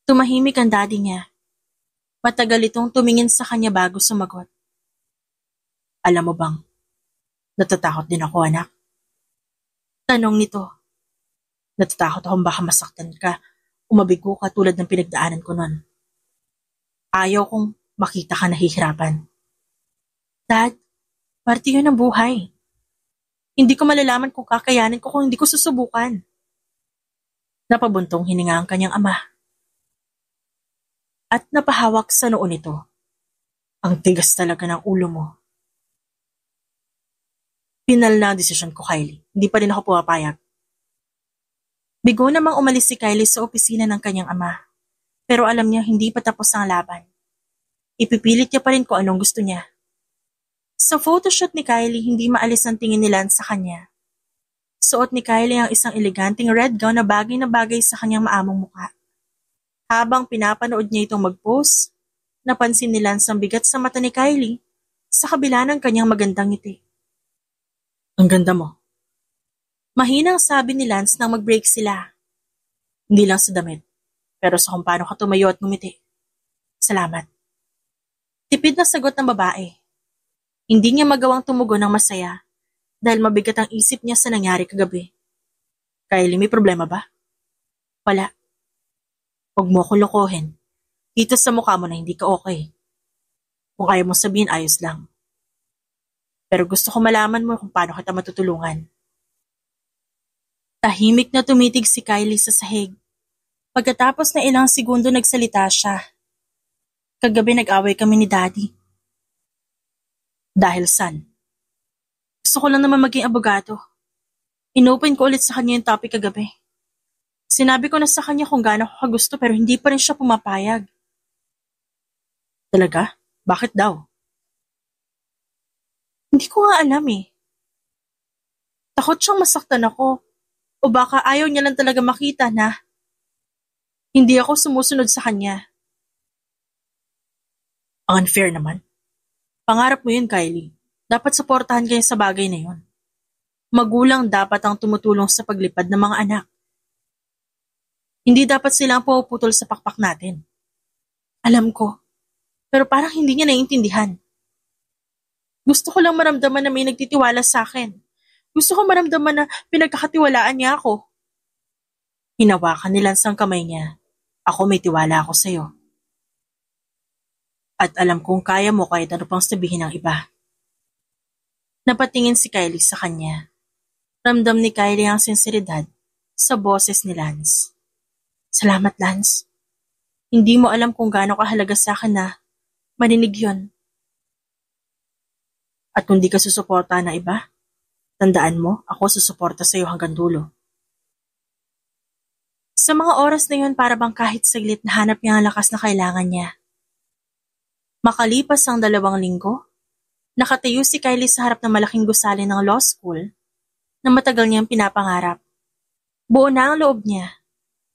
Tumahimik ang daddy niya. Matagal itong tumingin sa kanya bago sumagot. Alam mo bang, natatakot din ako, anak. Tanong nito. Natatakot akong baka masaktan ka, umabigo ka tulad ng pinagdaanan ko nun. Ayaw kong makita ka nahihirapan. Dad, parte yun ng buhay. Hindi ko malalaman kung kakayanin ko kung hindi ko susubukan. Napabuntong hininga ang kanyang ama. At napahawak sa noo nito. Ang tigas talaga ng ulo mo. Pinal na ang desisyon ko, Kylie. Hindi pa rin ako pumapayag. Bigo namang umalis si Kylie sa opisina ng kanyang ama. Pero alam niya hindi pa tapos ang laban. Ipipilit niya pa rin kung anong gusto niya. Sa photoshoot ni Kylie, hindi maalis ang tingin ni Lance sa kanya. Suot ni Kylie ang isang eleganteng red gown na bagay sa kanyang maamong mukha. Habang pinapanood niya itong mag-pose, napansin ni Lance ang bigat sa mata ni Kylie sa kabila ng kanyang magandang ngiti. Ang ganda mo. Mahinang sabi ni Lance nang mag-break sila. Hindi lang sa damit, pero sa kung paano ka tumayo at ngumiti. Salamat. Tipid na sagot ng babae. Hindi niya magawang tumugon ng masaya dahil mabigat ang isip niya sa nangyari kagabi. Kylie, may problema ba? Wala. Huwag mo ko lokohin. Kita sa mukha mo na hindi ka okay. Kung ayaw mo sabihin, ayos lang. Pero gusto ko malaman mo kung paano kita matutulungan. Tahimik na tumitig si Kylie sa sahig. Pagkatapos na ilang segundo nagsalita siya. Kagabi nag-away kami ni Daddy. Dahil saan? Gusto ko lang naman maging abogado. Inopen ko ulit sa kanya yung topic kagabi. Sinabi ko na sa kanya kung gaano ko kagusto pero hindi pa rin siya pumapayag. Talaga? Bakit daw? Hindi ko nga alam eh. Takot siyang masaktan ako. O baka ayaw niya lang talaga makita na hindi ako sumusunod sa kanya. Ang unfair naman. Pangarap mo yun, Kylie. Dapat suportahan kayo sa bagay na yun. Magulang dapat ang tumutulong sa paglipad ng mga anak. Hindi dapat silang pumuputol sa pakpak natin. Alam ko, pero parang hindi niya naiintindihan. Gusto ko lang maramdaman na may nagtitiwala sa akin. Gusto ko maramdaman na pinagkakatiwalaan niya ako. Hinawakan ni Lance ang kamay niya. Ako may tiwala ako sa'yo. At alam kong kaya mo kahit ano pang sabihin ng iba. Napatingin si Kylie sa kanya. Ramdam ni Kylie ang sinseridad sa boses ni Lance. Salamat, Lance. Hindi mo alam kung gaano kahalaga sa akin na marinig yun. At kung di ka susuporta na iba, tandaan mo, ako susuporta sa iyo hanggang dulo. Sa mga oras na yun, para bang kahit saglit nahanap niya ang lakas na kailangan niya. Makalipas ang 2 linggo, nakatayo si Kylie sa harap ng malaking gusali ng law school na matagal niyang pinapangarap. Buo na ang loob niya.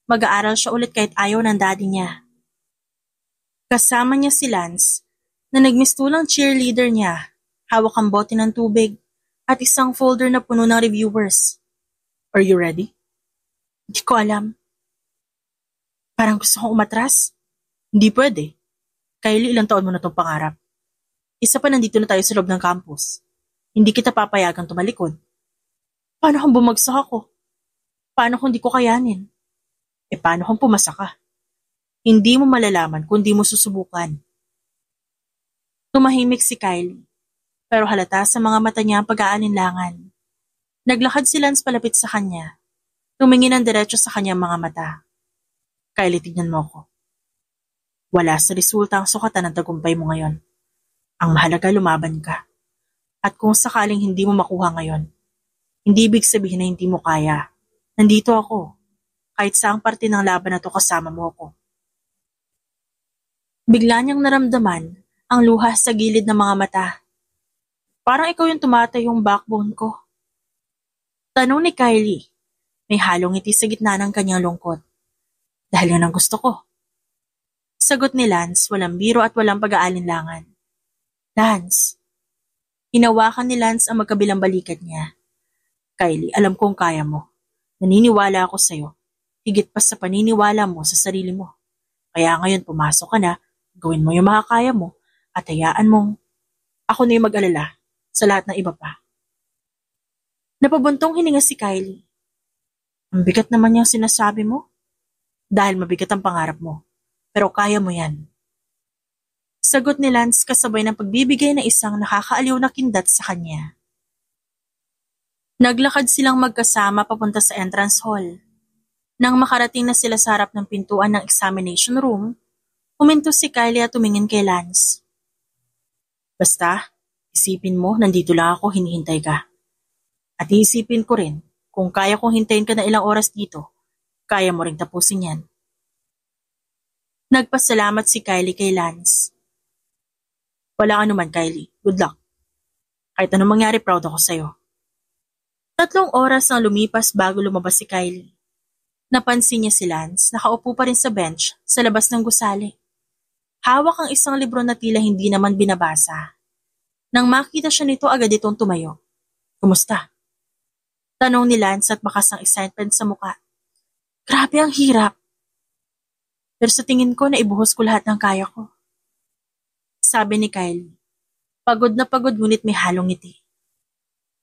Mag-aaral siya ulit kahit ayaw ng daddy niya. Kasama niya si Lance na nagmistulang cheerleader niya, hawak ang bote ng tubig at isang folder na puno ng reviewers. Are you ready? Hindi ko alam. Parang gusto kong umatras. Hindi pwede. Kylie, ilang taon mo na itong pangarap. Isa pa nandito na tayo sa loob ng campus. Hindi kita papayagang tumalikod. Paano kung bumagsak ako? Paano kung di ko kayanin? Paano kung pumasa ka? Hindi mo malalaman kung di mo susubukan. Tumahimik si Kylie, pero halata sa mga mata niya ang pag-aalinlangan. Naglakad si Lance palapit sa kanya. Tumingin ng diretso sa kanyang mga mata. Kylie, tignan mo ko. Wala sa resulta ang sukatan ng tagumpay mo ngayon. Ang mahalaga, lumaban ka. At kung sakaling hindi mo makuha ngayon, hindi ibig sabihin na hindi mo kaya. Nandito ako. Kahit saang parte ng laban na to kasama mo ako. Bigla niyang naramdaman ang luha sa gilid ng mga mata. Parang ikaw yung tumatayong backbone ko. Tanong ni Kylie. May halong ngiti sa gitna ng kanyang lungkot. Dahil yun ang gusto ko. Sagot ni Lance, walang biro at walang pag-aalinlangan. Lance, Hinawakan ni Lance ang magkabilang balikat niya. Kylie, alam kong kaya mo. Naniniwala ako sa'yo. Higit pa sa paniniwala mo sa sarili mo. Kaya ngayon pumasok ka na, gawin mo yung makakaya mo, at hayaan mong ako na yung mag-alala sa lahat ng iba pa. Napabuntong hininga si Kylie. Ang bigat naman yung sinasabi mo. Dahil mabigat ang pangarap mo. Pero kaya mo yan. Sagot ni Lance kasabay ng pagbibigay ng isang nakakaaliw na kindat sa kanya. Naglakad silang magkasama papunta sa entrance hall. Nang makarating na sila sa harap ng pintuan ng examination room, huminto si Kylie at tumingin kay Lance. Basta, isipin mo, nandito lang ako, hinihintay ka. At iisipin ko rin, kung kaya kong hintayin ka na ilang oras dito, kaya mo ring tapusin yan. Nagpasalamat si Kylie kay Lance. Wala ka naman, Kylie. Good luck. Kahit anong mangyari, proud ako sa'yo. 3 oras ang lumipas bago lumabas si Kylie. Napansin niya si Lance, nakaupo pa rin sa bench sa labas ng gusali. Hawak ang isang libro na tila hindi naman binabasa. Nang makita siya nito, agad itong tumayo. Kumusta? Tanong ni Lance at bakas ng excitement sa muka. Grabe ang hirap. Pero sa tingin ko, naibuhos ko lahat ng kaya ko. Sabi ni Kylie. Pagod na pagod ngunit may halong ngiti.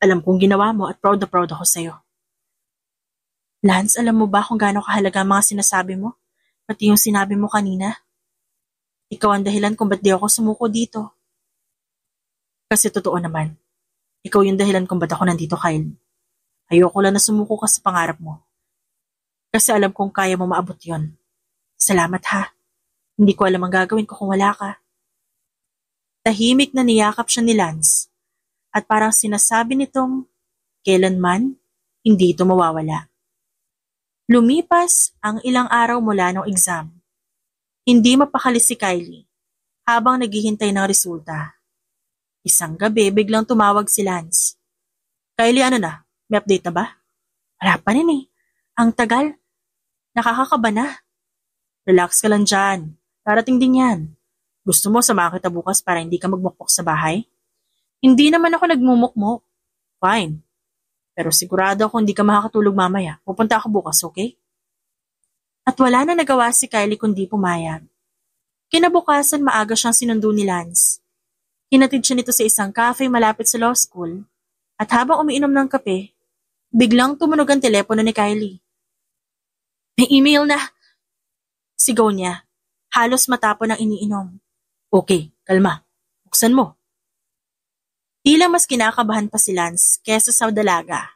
Alam kong ginawa mo at proud na proud ako sa'yo. Lance, alam mo ba kung gaano kahalaga ang mga sinasabi mo? Pati yung sinabi mo kanina? Ikaw ang dahilan kung ba't di ako sumuko dito. Kasi totoo naman. Ikaw yung dahilan kung ba't ako nandito, Kylie. Ayoko lang na sumuko ka sa pangarap mo. Kasi alam kong kaya mo maabot yon. Salamat ha. Hindi ko alam ang gagawin ko kung wala ka. Tahimik na niyakap siya ni Lance at parang sinasabi nitong kailanman hindi ito mawawala. Lumipas ang ilang araw mula ng exam. Hindi mapakali si Kylie habang naghihintay ng resulta. Isang gabi biglang tumawag si Lance. Kylie, ano na? May update na ba? Wala pa rin eh. Ang tagal. Nakakakaba na. Relax ka lang dyan. Darating din yan. Gusto mo samahan kita bukas para hindi ka magmukmok sa bahay? Hindi naman ako nagmumukmok. Fine. Pero sigurado ako hindi ka makakatulog mamaya. Pupunta ako bukas, okay? At wala na nagawa si Kylie kundi pumayag. Kinabukasan maaga siyang sinundo ni Lance. Hinatid siya nito sa isang cafe malapit sa law school. At habang umiinom ng kape, biglang tumunog ang telepono ni Kylie. May email na! Sigaw niya. Halos matapon ang iniinom. Okay, kalma. Buksan mo. Tila mas kinakabahan pa si Lance kesa sa dalaga.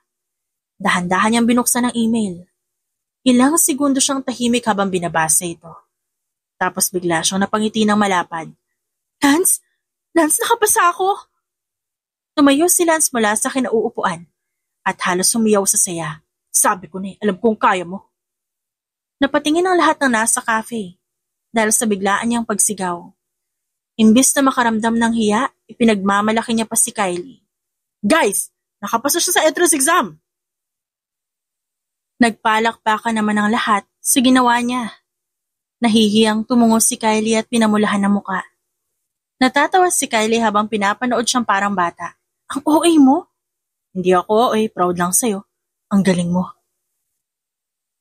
Dahan-dahan niyang binuksan ang email. Ilang segundo siyang tahimik habang binabasa ito. Tapos bigla siyang napangiti ng malapad. Lance? Lance, nakapasa ako! Tumayo si Lance mula sa kinauupuan at halos sumiyaw sa saya. Sabi ko na alam kong kaya mo. Napatingin ang lahat ng nasa cafe dahil sa biglaan niyang pagsigaw. Imbis na makaramdam ng hiya, ipinagmamalaki niya pa si Kylie. Guys, nakapasa siya sa entrance exam! Nagpalakpakan naman ang lahat sa ginawa niya. Nahihiyang tumungo si Kylie at pinamulahan ng muka. Natatawa si Kylie habang pinapanood siyang parang bata. Ang OA mo? Hindi ako OA, proud lang sa'yo. Ang galing mo.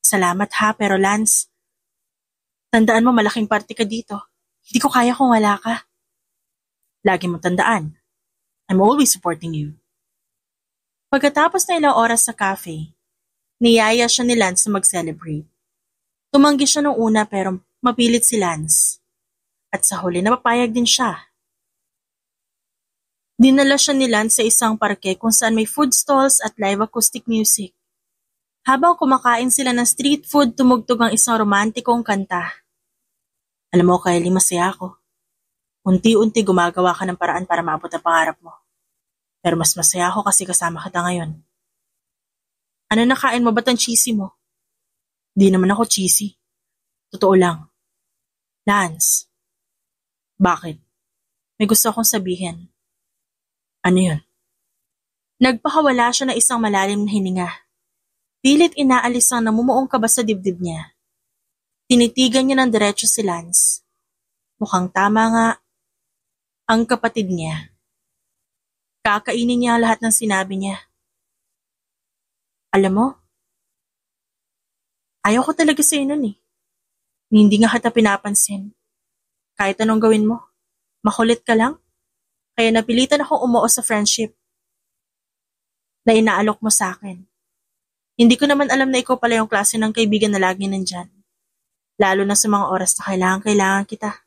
Salamat ha, pero Lance, tandaan mo malaking parte ka dito. Hindi ko kaya kung wala ka. Lagi mong tandaan. I'm always supporting you. Pagkatapos na ilang oras sa cafe, niyaya siya ni Lance na mag-celebrate. Tumanggi siya nung una pero mapilit si Lance. At sa huli napapayag din siya. Dinala siya ni Lance sa isang parke kung saan may food stalls at live acoustic music. Habang kumakain sila ng street food, tumugtog ang isang romantikong kanta. Alam mo, Kylie, masaya ako. Unti-unti gumagawa ka ng paraan para maabot ang pangarap mo. Pero mas masaya ako kasi kasama kita ngayon. Ano nakain mo ba't ang cheesy mo? Di naman ako cheesy. Totoo lang. Lance. Bakit? May gusto akong sabihin. Ano yun? Nagpakawala siya ng isang malalim na hininga. Pilit inaalis ang namumuong kaba sa dibdib niya. Tinitigan niya ng diretso si Lance. Mukhang tama nga ang kapatid niya. Kakainin niya lahat ng sinabi niya. Alam mo, ayaw ko talaga sa'yo nun eh. Hindi nga kita pinapansin. Kahit anong gawin mo, makulit ka lang. Kaya napilitan akong umuo sa friendship na inaalok mo sa akin. Hindi ko naman alam na ikaw pala yung klase ng kaibigan na lagi nandyan. Lalo na sa mga oras na kailangan kita.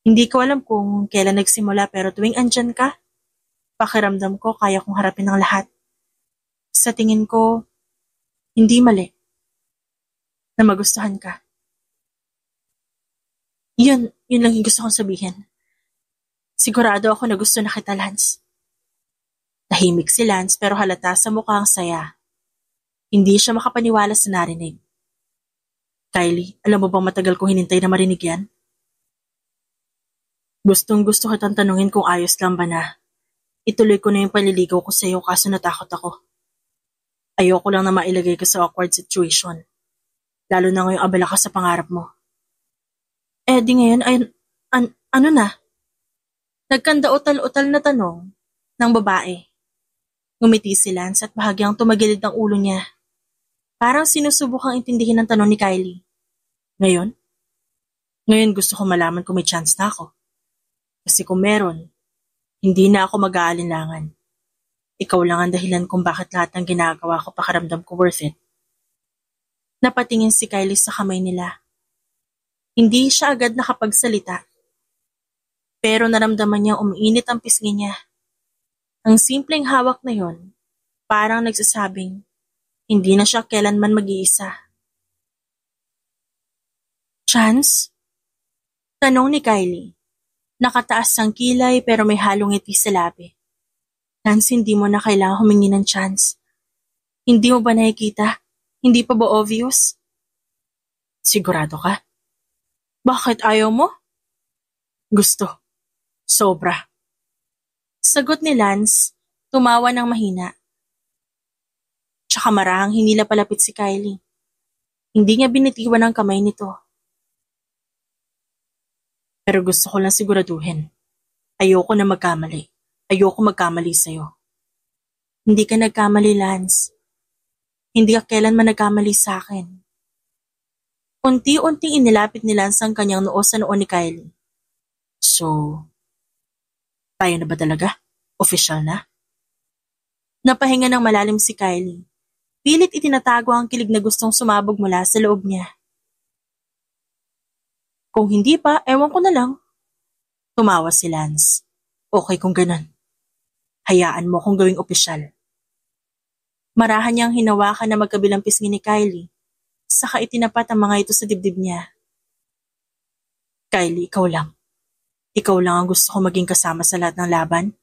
Hindi ko alam kung kailan nagsimula pero tuwing andyan ka, pakiramdam ko kaya kong harapin ang lahat. Sa tingin ko, hindi mali na magustuhan ka. Yun lang yung gusto kong sabihin. Sigurado ako na gusto na kita, Lance. Tahimik si Lance pero halata sa mukha ang saya. Hindi siya makapaniwala sa narinig. Kylie, alam mo bang matagal kong hinintay na marinig yan? Gustong-gusto kitang tanungin kung ayos lang ba na. Ituloy ko na yung panliligaw ko sa iyo kaso natakot ako. Ayoko lang na mailagay ka sa awkward situation. Lalo na ngayong abala ka sa pangarap mo. Di ngayon ay ano na? Nagkanda-utal-utal na tanong ng babae. Ngumiti si Lance at bahagyang tumagilid ang ulo niya. Parang sinusubukang intindihin ang tanong ni Kylie. Ngayon? Ngayon gusto ko malaman kung may chance na ako. Kasi kung meron, hindi na ako mag-aalinlangan. Ikaw lang ang dahilan kung bakit lahat ng ginagawa ko pakiramdam ko worth it. Napatingin si Kylie sa kamay nila. Hindi siya agad nakapagsalita. Pero naramdaman niyang umiinit ang pisngi niya. Ang simpleng hawak na yon, parang nagsasabing, hindi na siya kailanman mag-iisa. Chance? Tanong ni Kylie. Nakataas ang kilay pero may halong ngiti sa labi. Lance, hindi mo na kailangan humingi ng chance. Hindi mo ba nakikita? Hindi pa ba obvious? Sigurado ka? Bakit ayaw mo? Gusto. Sobra. Sagot ni Lance, tumawa ng mahina. Tsaka marahang hinila palapit si Kylie. Hindi niya binitiwan ang kamay nito. Pero gusto ko lang siguraduhin. Ayoko na magkamali. Ayoko magkamali sa'yo. Hindi ka nagkamali, Lance. Hindi ka kailanman nagkamali sa akin. Unti-unting inilapit ni Lance ang kanyang noo sa noo ni Kylie. So, tayo na ba talaga? Official na? Napahinga ng malalim si Kylie. Pilit itinatago ang kilig na gustong sumabog mula sa loob niya. Kung hindi pa, ewan ko na lang. Tumawa si Lance. Okay kung ganun. Hayaan mo kung gawing opisyal. Marahan niyang hinawakan na magkabilang pisngi ni Kylie, saka itinapat ang mga ito sa dibdib niya. Kylie, ikaw lang. Ikaw lang ang gusto ko maging kasama sa lahat ng laban,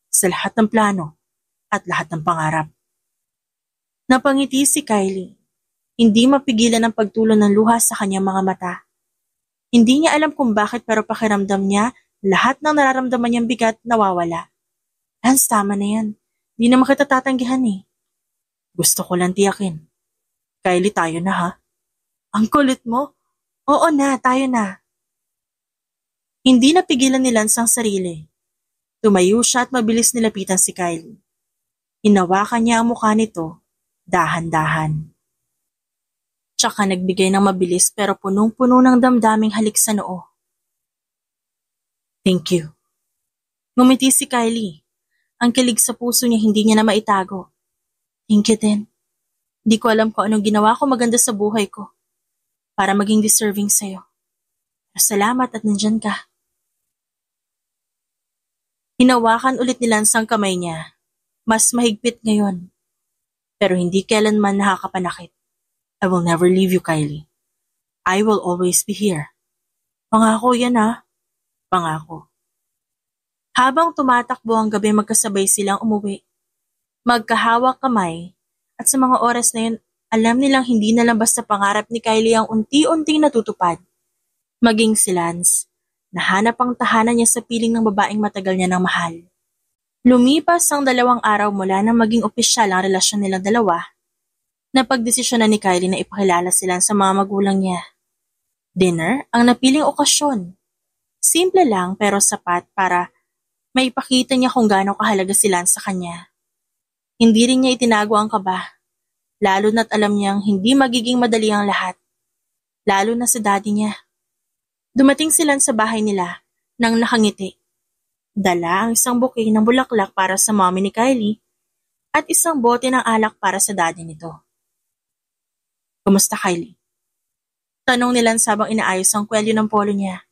sa lahat ng plano, at lahat ng pangarap. Napangiti si Kylie. Hindi mapigilan ang pagtulo ng luha sa kanyang mga mata. Hindi niya alam kung bakit pero pakiramdam niya lahat ng nararamdaman niyang bigat nawawala. Lance, tama na yan. Di naman kita tatanggihan eh. Gusto ko lang tiyakin. Kylie, tayo na ha? Ang kulit mo? Oo na, tayo na. Hindi napigilan ni Lance ang sarili. Tumayo siya at mabilis nilapitan si Kylie. Hinawakan niya ang mukha nito, dahan-dahan. Tsaka nagbigay ng mabilis pero punong-puno ng damdaming halik sa noo. Thank you. Ngumiti si Kylie. Ang kilig sa puso niya hindi niya na maitago. Thank you din. Di ko alam kung anong ginawa ko maganda sa buhay ko para maging deserving sa'yo. Pero salamat at nandyan ka. Hinawakan ulit ni Lance ang kamay niya. Mas mahigpit ngayon. Pero hindi kailanman nakakapanakit. I will never leave you, Kylie. I will always be here. Pangako yan ha. Pangako. Habang tumatakbo ang gabi magkasabay silang umuwi. Magkahawak kamay at sa mga oras na yun, alam nilang hindi na lang basta pangarap ni Kylie ang unti-unting natutupad. Maging si Lance, nahanap ang tahanan niya sa piling ng babaeng matagal niya ng mahal. Lumipas ang 2 araw mula nang maging opisyal ang relasyon nilang dalawa. Napagdesisyonan ni Kylie na ipakilala sila sa mga magulang niya. Dinner ang napiling okasyon. Simple lang pero sapat para May ipakita niya kung gaano kahalaga si Lance sa kanya. Hindi rin niya itinago ang kaba, lalo na't alam niyang hindi magiging madali ang lahat, lalo na sa daddy niya. Dumating sila sa bahay nila nang nakangiti. Dala ang isang bouquet ng bulaklak para sa mommy ni Kylie at isang bote ng alak para sa daddy nito. Kumusta, Kylie? Tanong ni Lance habang inaayos ang kwelyo ng polo niya.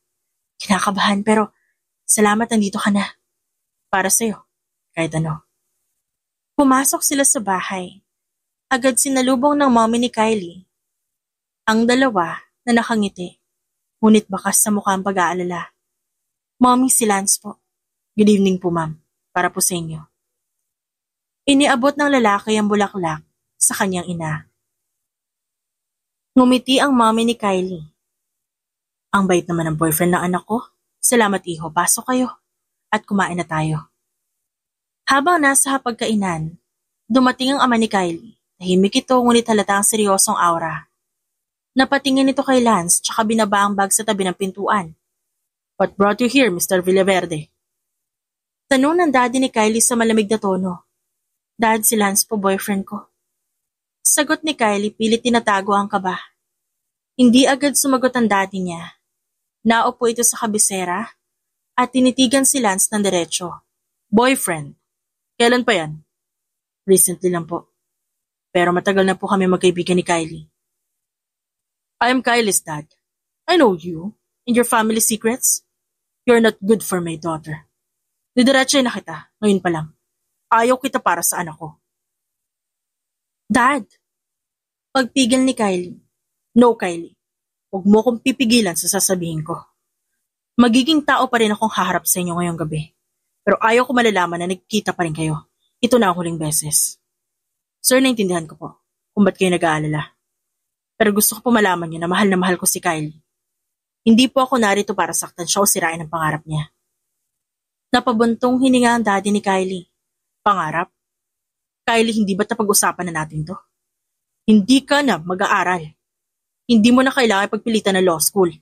Kinakabahan pero salamat nandito ka na. Para sa'yo, kahit ano. Pumasok sila sa bahay. Agad sinalubong ng mommy ni Kylie. Ang dalawa na nakangiti, ngunit bakas sa mukha ang pag-aalala. Mommy, si Lance po. Good evening po, ma'am. Para po sa inyo. Iniabot ng lalaki ang bulaklak sa kanyang ina. Ngumiti ang mommy ni Kylie. Ang bait naman ng boyfriend ng anak ko. Salamat iho, pasok kayo. At kumain na tayo. Habang nasa hapagkainan, dumating ang ama ni Kylie. Tahimik ito ngunit halata ang seryosong aura. Napatingin ito kay Lance tsaka binaba ang bag sa tabi ng pintuan. What brought you here, Mr. Villaverde? Tanong ng daddy ni Kylie sa malamig na tono. Dad, si Lance po boyfriend ko. Sagot ni Kylie pilit tinatago ang kaba. Hindi agad sumagot ang daddy niya. Naupo ito sa kabisera at tinitigan si Lance ng diretso. Boyfriend? Kailan pa yan? Recently lang po. Pero matagal na po kami magkaibigan ni Kylie. I am Kylie's dad. I know you and your family secrets. You're not good for my daughter. Didiretso na kita, ngayon pa lang. Ayaw kita para sa anak ko. Dad! Pagpigil ni Kylie. No, Kylie. Huwag mo kong pipigilan sa sasabihin ko. Magiging tao pa rin akong haharap sa inyo ngayong gabi. Pero ayaw ko malalaman na nagkita pa rin kayo. Ito na ang huling beses. Sir, naintindihan ko po kung ba't kayo nag-aalala. Pero gusto ko po malaman niyo na mahal ko si Kylie. Hindi po ako narito para saktan siya o sirain ang pangarap niya. Napabuntong hininga ang daddy ni Kylie. Pangarap? Kylie, hindi ba't napag-usapan na natin to? Hindi ka na mag-aaral. Hindi mo na kailangan pagpilitan ng law school.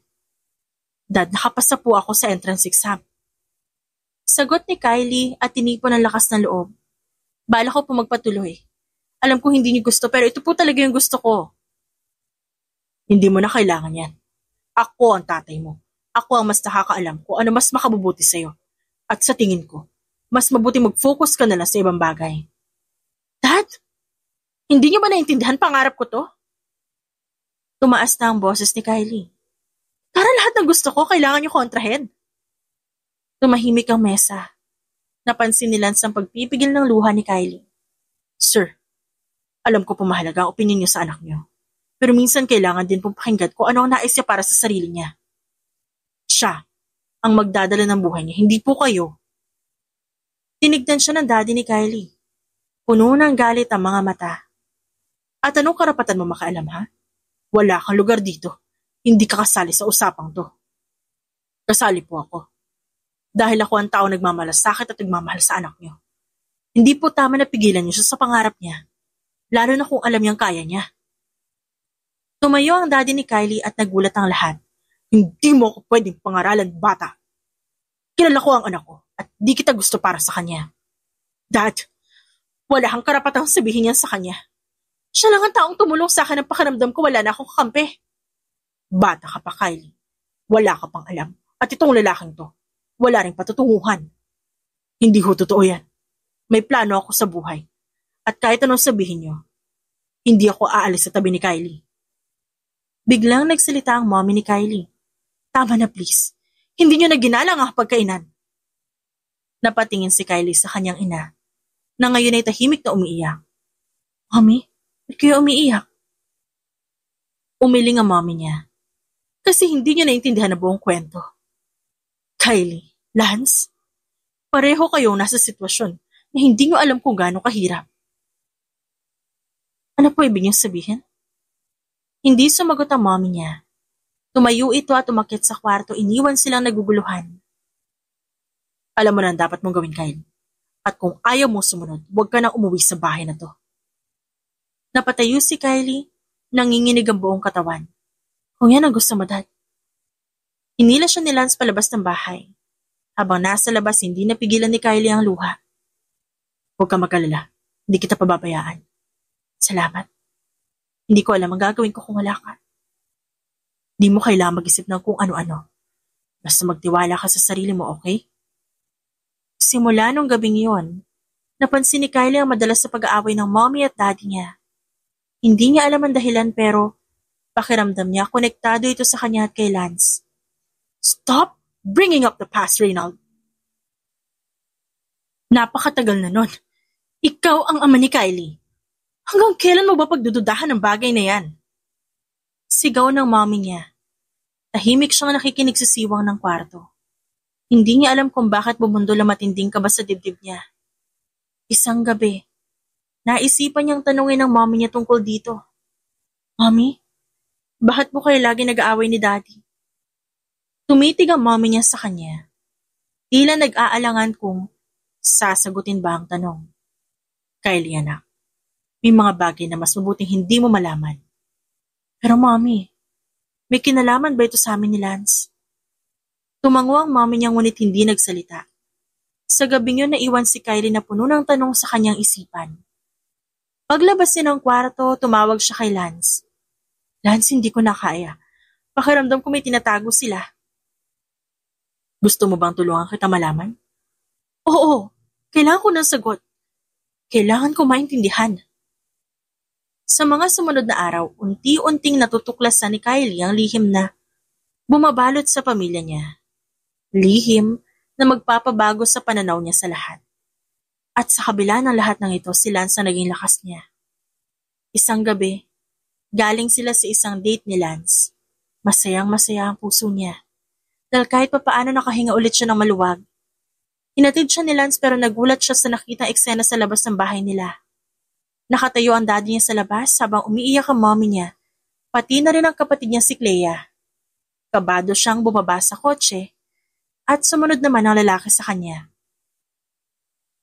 Dad, nakapasa po ako sa entrance exam. Sagot ni Kylie at tinipon ng lakas ng loob. Bala ko po magpatuloy. Alam ko hindi niyo gusto pero ito po talaga yung gusto ko. Hindi mo na kailangan yan. Ako ang tatay mo. Ako ang mas nakakaalam kung ano mas makabubuti sa'yo. At sa tingin ko, mas mabuti mag-focus ka na lang sa ibang bagay. Dad, hindi niyo ba naintindihan pangarap ko to? Tumaas na ang boses ni Kylie. Para lahat ng gusto ko, kailangan niyo kontrahin. Tumahimik ang mesa. Napansin ni Lance ang pagpipigil ng luha ni Kylie. Sir, alam ko po mahalaga ang opinion niyo sa anak niyo. Pero minsan kailangan din pong pakinggan kung ano ang nais niya para sa sarili niya. Siya ang magdadala ng buhay niya, hindi po kayo. Tinignan siya ng daddy ni Kylie. Puno ng galit ang mga mata. At anong karapatan mo makaalam, ha? Wala kang lugar dito. Hindi ka kasali sa usapang to. Kasali po ako. Dahil ako ang tao nagmamalasakit at nagmamahal sa anak niyo. Hindi po tama na pigilan niyo siya sa pangarap niya. Lalo na kung alam niyang kaya niya. Tumayo ang daddy ni Kylie at nagulat ang lahat. Hindi mo ako pwedeng pangaralan, bata. Kilala ko ang anak ko at di kita gusto para sa kanya. Dad, wala kang karapatang sabihin yan sa kanya. Siya lang ang taong tumulong sa akin ng pakiramdam ko wala na akong kakampi. Bata ka pa, Kylie. Wala ka pang alam. At itong lalaking to, wala ring patutunguhan. Hindi ho totoo yan. May plano ako sa buhay. At kahit anong sabihin niyo, hindi ako aalis sa tabi ni Kylie. Biglang nagsalita ang mommy ni Kylie. Tama na please. Hindi niyo na ginalang ang pagkainan. Napatingin si Kylie sa kanyang ina, na ngayon ay tahimik na umiiyak. Mommy, ba't kayo umiiyak? Umiling ang mommy niya. Kasi hindi niya naintindihan ang buong kwento. Kylie, Lance, pareho kayong nasa sitwasyon na hindi niyo alam kung gaano kahirap. Ano po ibig niyong sabihin? Hindi sumagot ang mommy niya. Tumayo ito at umakyat sa kwarto, iniwan silang naguguluhan. Alam mo na ang dapat mong gawin, Kyle. At kung ayaw mo sumunod, huwag ka nang umuwi sa bahay na to. Napatayo si Kylie, nanginginig ang buong katawan. Kung yan ang gusto mo, Dad. Inila siya ni Lance palabas ng bahay. Habang nasa labas, hindi napigilan ni Kylie ang luha. Huwag ka mag-alala. Hindi kita pababayaan. Salamat. Hindi ko alam ang gagawin ko kung wala ka. Di mo kailangan mag-isip ng kung ano-ano. Basta magtiwala ka sa sarili mo, okay? Simula nung gabing yon, napansin ni Kylie ang madalas sa pag-aaway ng mommy at daddy niya. Hindi niya alam ang dahilan pero pakiramdam niya konektado ito sa kanya at kay Lance. Stop bringing up the past, Reynald. Napakatagal na nun. Ikaw ang ama ni Kylie. Hanggang kailan mo ba pagdududahan ng bagay na yan? Sigaw ng mommy niya. Tahimik siyang nakikinig sa siwang ng kwarto. Hindi niya alam kung bakit bumundol ang matinding kaba sa dibdib niya. Isang gabi, naisipan niyang tanungin ng mommy niya tungkol dito. Mommy, bakit po kayo lagi nag-aaway ni Daddy? Tumitig ang mommy niya sa kanya. Tila nag-aalangan kung sasagutin ba ang tanong. Kylie, anak, may mga bagay na mas mabuting hindi mo malaman. Pero mommy, may kinalaman ba ito sa amin ni Lance? Tumango ang mommy niya ngunit hindi nagsalita. Sa gabing yun naiwan si Kylie na puno ng tanong sa kanyang isipan. Paglabas niya ng kwarto, tumawag siya kay Lance. Lance, hindi ko na kaya. Pakiramdam ko may tinatago sila. Gusto mo bang tulungan kita malaman? Oo, kailangan ko ng sagot. Kailangan ko maintindihan. Sa mga sumunod na araw, unti-unting natutuklasan ni Kylie ang lihim na bumabalot sa pamilya niya. Lihim na magpapabago sa pananaw niya sa lahat. At sa kabila ng lahat ng ito, si Lance ang naging lakas niya. Isang gabi, galing sila sa isang date ni Lance. Masayang-masaya ang puso niya. Dahil kahit papaano nakahinga ulit siya ng maluwag. Hinatid siya ni Lance pero nagulat siya sa nakitang eksena sa labas ng bahay nila. Nakatayo ang daddy niya sa labas habang umiiyak ang mommy niya, pati na rin ang kapatid niya si Clea. Kabado siyang bumaba sa kotse at sumunod naman ang lalaki sa kanya.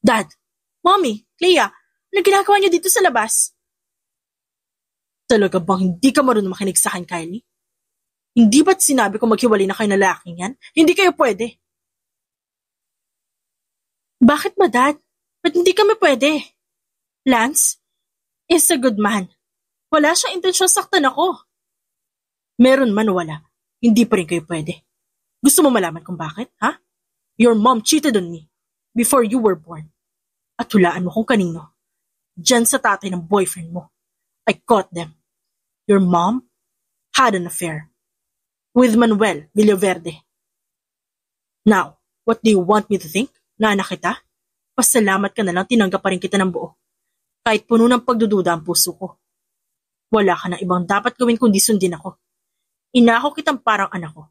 Dad, Mommy, Clea, ano ginagawa niyo dito sa labas? Talaga bang hindi ka marunong makinig sa akin, Kylie? Hindi ba't sinabi ko maghiwalay na kayo na lalaking yan? Hindi kayo pwede. Bakit ba, Dad? Ba't hindi kami pwede? Lance is a good man. Wala siyang intensyon saktan ako. Meron man o wala, hindi pa rin kayo pwede. Gusto mo malaman kung bakit, ha? Your mom cheated on me before you were born. At hulaan mo kung kanino. Diyan sa tatay ng boyfriend mo. I caught them. Your mom had an affair with Manuel Villaverde. Now, what do you want me to think? Na anak kita? Pasalamat ka na lang tinanggap pa rin kita ng buo. Kahit puno ng pagdududa ang puso ko. Wala ka na ibang dapat gawin kundi sundin ako. Inako kitang parang anak ko.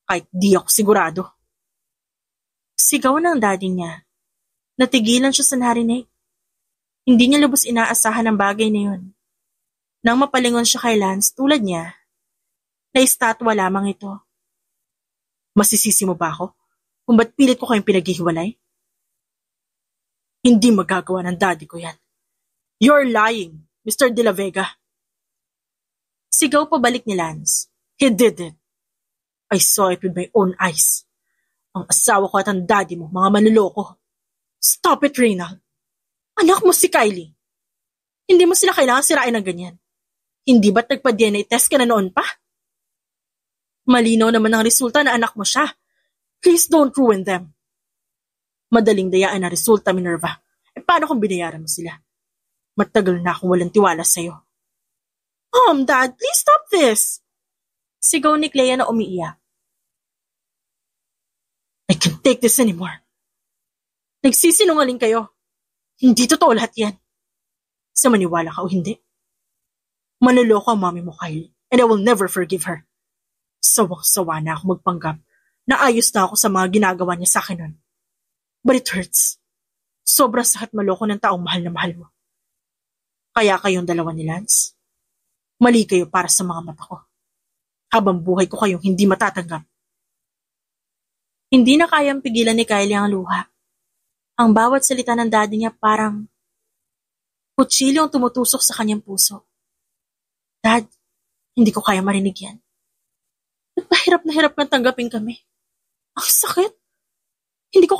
Kahit di ako sigurado. Sigaw ng daddy niya. Natigilan siya sa narinig. Hindi niya lubos inaasahan ang bagay na yun. Nang mapalingon siya kay Lance tulad niya, naistatwa lamang ito. Masisisi mo ba ako kung ba't pilit ko kayong pinaghihiwalay? Hindi magagawa ng daddy ko yan. You're lying, Mr. De La Vega. Sigaw pabalik ni Lance. He did it. I saw it with my own eyes. Ang asawa ko at ang daddy mo, mga manloloko. Stop it, Reynald. Anak mo si Kylie. Hindi mo sila kailangan sirain ng ganyan. Hindi ba't nagpa-DNA test ka na noon pa? Malinaw naman ang resulta na anak mo siya. Please don't ruin them. Madaling dayaan ang resulta, Minerva. Paano kung binayaran mo sila? Matagal na akong walang tiwala sa'yo. Dad, please stop this. Sigaw ni Clea na umiiyak. I can't take this anymore. Nagsisinungaling kayo. Hindi totoo lahat yan. Sa maniwala ka o hindi. Manloloko ang mami mo, Kylie, and I will never forgive her. Sawang-sawa na ako magpanggap na ayos na ako sa mga ginagawa niya sa akin nun. But it hurts. Sobrang sakit maloko ng taong mahal na mahal mo. Kaya kayong dalawa ni Lance, mali kayo para sa mga mata ko. Habang buhay ko kayong hindi matatanggap. Hindi na kayang pigilan ni Kylie ang luha. Ang bawat salita ng daddy niya parang kutsilyo ang tumutusok sa kanyang puso. Dad, hindi ko kaya marinig yan. Nagpahirap na hirap ng tanggapin kami. Ang sakit.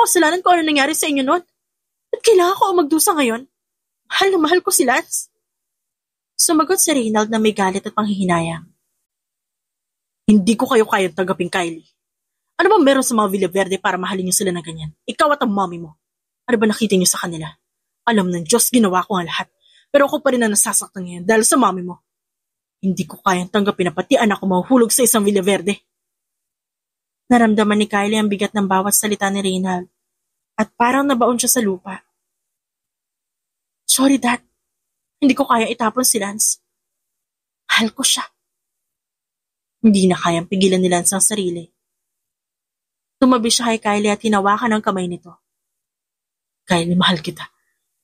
kasalanan ko ano nangyari sa inyo noon. At kailangan ko ang magdusa ngayon. Mahal na mahal ko si Lance. Sumagot si Reynald na may galit at panghihinayang. Hindi ko kayo kayang tanggapin, Kylie. Ano ba meron sa mga Villaverde para mahalin niyo sila na ganyan? Ikaw at ang mommy mo. Ano ba nakita niyo sa kanila? Alam ng Diyos, ginawa ko ang lahat. Pero ako pa rin na nasasaktan ngayon dahil sa mommy mo. Hindi ko kayang tanggapin na pati anak ko mahuhulog sa isang Villaverde. Naramdaman ni Kylie ang bigat ng bawat salita ni Reynald at parang nabaon siya sa lupa. Sorry, Dad. Hindi ko kaya itapon si Lance. Mahal ko siya. Hindi na kayang pigilan ni Lance ang sarili. Tumabi siya kay Kylie at hinawakan ang kamay nito. Kylie, mahal kita.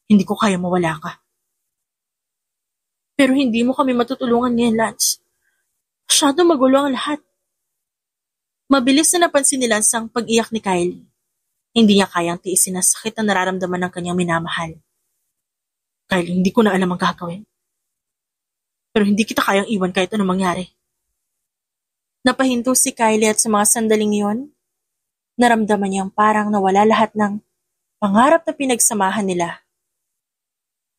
Hindi ko kaya mawala ka. Pero hindi mo kami matutulungan ngayon, Lance. Masyado magulo ang lahat. Mabilis na napansin ni Lance ang pag-iyak ni Kylie. Hindi niya kayang tiisin ang sakit na nararamdaman ng kanyang minamahal. Kylie, hindi ko na alam ang gagawin. Pero hindi kita kayang iwan kahit anong mangyari. Napahinto si Kylie at sa mga sandaling iyon, naramdaman niyang parang nawala lahat ng pangarap na pinagsamahan nila.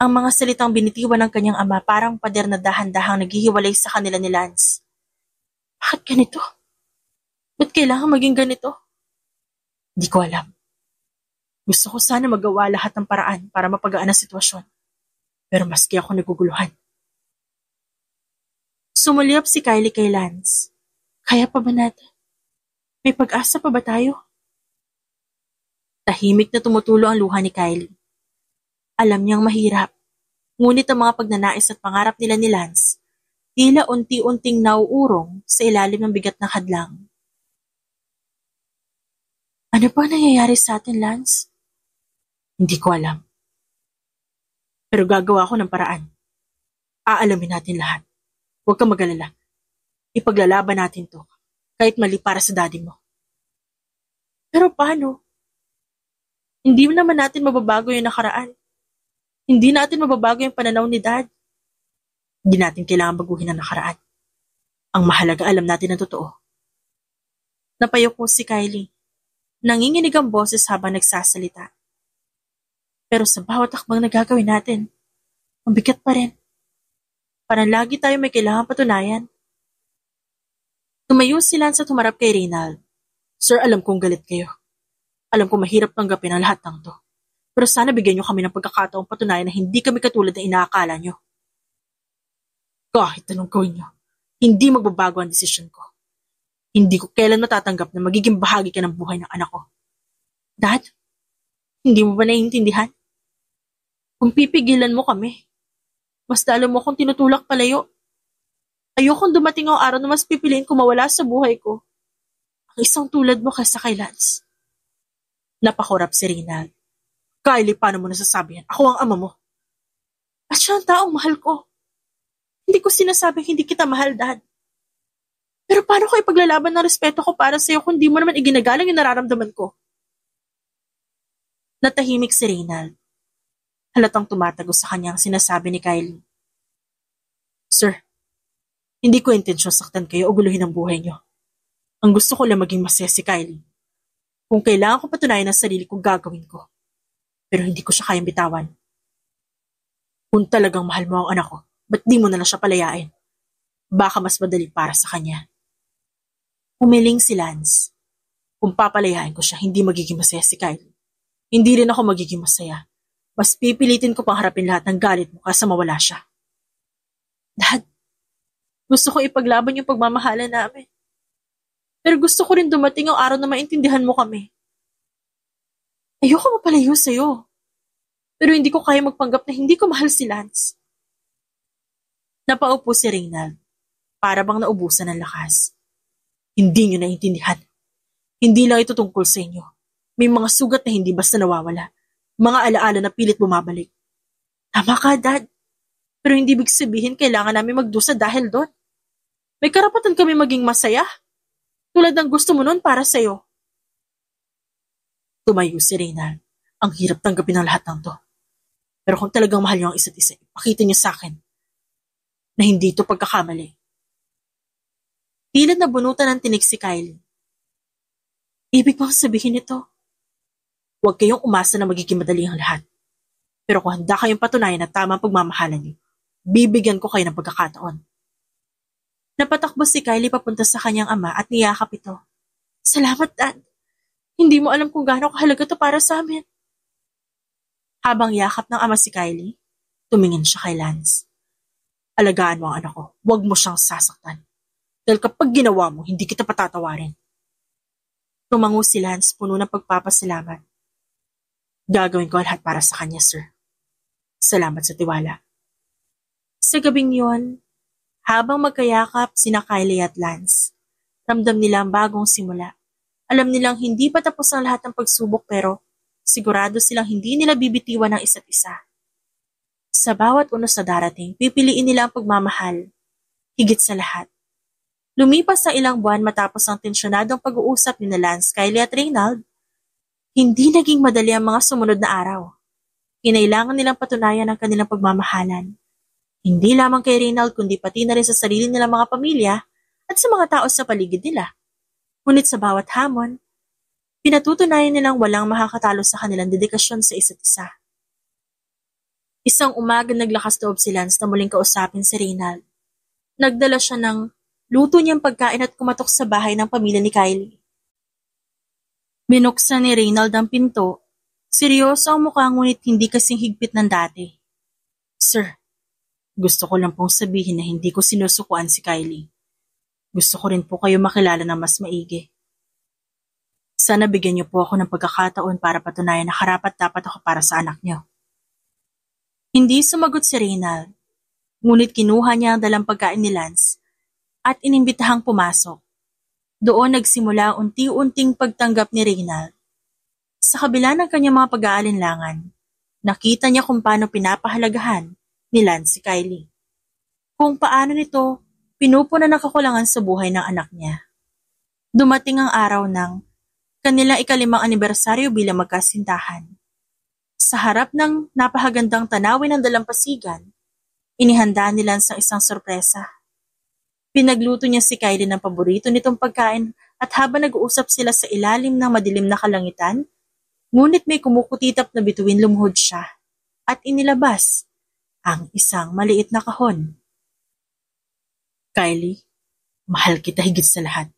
Ang mga salitang binitiwan ng kanyang ama parang pader na dahan-dahang naghihiwalay sa kanila ni Lance. Bakit ganito? Ba't kailangan maging ganito? Hindi ko alam. Gusto ko sana magawa lahat ng paraan para mapagaan ang sitwasyon. Pero maski ako naguguluhan. Sumulyap si Kylie kay Lance. Kaya pa ba natin? May pag-asa pa ba tayo? Tahimik na tumutulo ang luha ni Kylie. Alam niyang mahirap, ngunit ang mga pagnanais at pangarap nila ni Lance, tila unti-unting nauurong sa ilalim ng bigat ng hadlang. Ano ba nangyayari sa atin, Lance? Hindi ko alam. Pero gagawa ko ng paraan. Aalamin natin lahat. Huwag kang mag-alala. Ipaglalaban natin to, kahit mali para sa daddy mo. Pero paano? Hindi naman natin mababago yung nakaraan. Hindi natin mababago yung pananaw ni Dad. Hindi natin kailangan baguhin ang nakaraan. Ang mahalaga, alam natin ang totoo. Napayuko si Kylie. Nanginginig ang boses habang nagsasalita. Pero sa bawat akbang na gagawin natin, ang bigat pa rin. Parang lagi tayo may kailangan patunayan. Tumayo si Lance at humarap kay Reynald. Sir, alam kong galit kayo. Alam kong mahirap tanggapin ang lahat ng to. Pero sana bigyan niyo kami ng pagkakataong patunayan na hindi kami katulad na inaakala niyo. Kahit anong gawin niyo, hindi magbabago ang desisyon ko. Hindi ko kailan matatanggap na magiging bahagi ka ng buhay ng anak ko. Dad, hindi mo ba naiintindihan? Kung pipigilan mo kami, basta alam mo kung tinutulak palayo. Ayokong dumating ang araw na mas pipiliin ko mawala sa buhay ko. Ang isang tulad mo kaysa kay Lance. Napakurap si Reynald. Kylie, paano mo nasasabi yan? Ako ang ama mo. At siya ang taong mahal ko. Hindi ko sinasabing hindi kita mahal, Dad. Pero paano ko ipaglalaban ng respeto ko para sa'yo kung di mo naman iginagalang yung nararamdaman ko? Natahimik si Reynald. Halatang tumatago sa kanya ang sinasabi ni Kylie. Sir, hindi ko intensyon saktan kayo o guluhin ang buhay niyo. Ang gusto ko lang maging masaya si Kylie. Kung kailangan ko patunayan ang sarili ko, gagawin ko. Pero hindi ko siya kayang bitawan. Kung talagang mahal mo ang anak ko, ba't di mo na lang siya palayain? Baka mas madali para sa kanya. Umiling si Lance. Kung papalayain ko siya, hindi magiging masaya si Kylie. Hindi rin ako magiging masaya. Mas pipilitin ko pang harapin lahat ng galit mo kaysa mawala siya. Dad, gusto ko ipaglaban yung pagmamahalan namin. Pero gusto ko rin dumating ang araw na maintindihan mo kami. Ayoko mapalayo sa'yo. Pero hindi ko kaya magpanggap na hindi ko mahal si Lance. Napaupo si Reynald. Para bang naubusan ng lakas. Hindi niyo naiintindihan. Hindi lang ito tungkol sa inyo. May mga sugat na hindi basta nawawala. Mga alaala na pilit bumabalik. Tama ka, Dad. Pero hindi ibig sabihin kailangan namin magdusa dahil doon. May karapatan kami maging masaya. Tulad ng gusto mo noon para sa'yo. Tumayo si Reynald. Ang hirap tanggapin ng lahat ng to. Pero kung talagang mahal niyo ang isa't isa, ipakita niyo sa akin na hindi ito pagkakamali. Tila nabunutan ng tinig si Kylie. Ibig bang sabihin ito? Huwag kayong umasa na magiging madali ang lahat. Pero kung handa kayong patunayan na tama ang pagmamahalan niyo, bibigyan ko kayo ng pagkakataon. Napatakbo si Kylie papunta sa kanyang ama at niyakap ito. Salamat, Dad. Hindi mo alam kung gaano kahalaga to para sa amin. Habang yakap ng ama si Kylie, tumingin siya kay Lance. Alagaan mo ang anak ko. Huwag mo siyang sasaktan. Dahil kapag ginawa mo, hindi kita patatawarin. Tumango si Lance puno ng pagpapasalamat. Gagawin ko lahat para sa kanya, sir. Salamat sa tiwala. Sa gabing yon, habang magkayakap sina Kylie at Lance, ramdam nila ang bagong simula. Alam nilang hindi pa tapos ang lahat ng pagsubok pero sigurado silang hindi nila bibitiwan ng isa't isa. Sa bawat unos na darating, pipiliin nila ang pagmamahal. Higit sa lahat. Lumipas sa ilang buwan matapos ang tensyonadong pag-uusap ni Lance, Kylie at Reynald, hindi naging madali ang mga sumunod na araw. Kinailangan nilang patunayan ang kanilang pagmamahalan. Hindi lamang kay Reynald kundi pati na rin sa sarili nilang mga pamilya at sa mga tao sa paligid nila. Ngunit sa bawat hamon, pinatutunayan nilang walang makakatalo sa kanilang dedikasyon sa isa't isa. Isang umaga naglakas loob si Lance na muling kausapin si Reynald. Nagdala siya ng luto niyang pagkain at kumatok sa bahay ng pamilya ni Kylie. Binuksan ni Reynald ang pinto. Seryoso ang mukha ngunit hindi kasing higpit ng dati. Sir, gusto ko lang pong sabihin na hindi ko sinusukuan si Kylie. Gusto ko rin po kayo makilala ng mas maigi. Sana bigyan niyo po ako ng pagkakataon para patunayan na karapat-dapat ako para sa anak niyo. Hindi sumagot si Reynald, ngunit kinuha niya ang dalang pagkain ni Lance at inimbitahang pumasok. Doon nagsimula unti-unting pagtanggap ni Reynald. Sa kabila ng kanyang mga pag-aalinlangan, nakita niya kung paano pinapahalagahan ni Lance si Kylie. Kung paano nito pinupunan ng kakulangan sa buhay ng anak niya. Dumating ang araw ng kanilang 5 anibersaryo bilang magkasintahan. Sa harap ng napakagandang tanawin ng dalampasigan, inihanda ni Lance ang isang sorpresa. Pinagluto niya si Kylie ng paborito nitong pagkain at habang nag-uusap sila sa ilalim ng madilim na kalangitan, ngunit may kumukutitap na bituin lumuhod siya at inilabas ang isang maliit na kahon. Kylie, mahal kita higit sa lahat.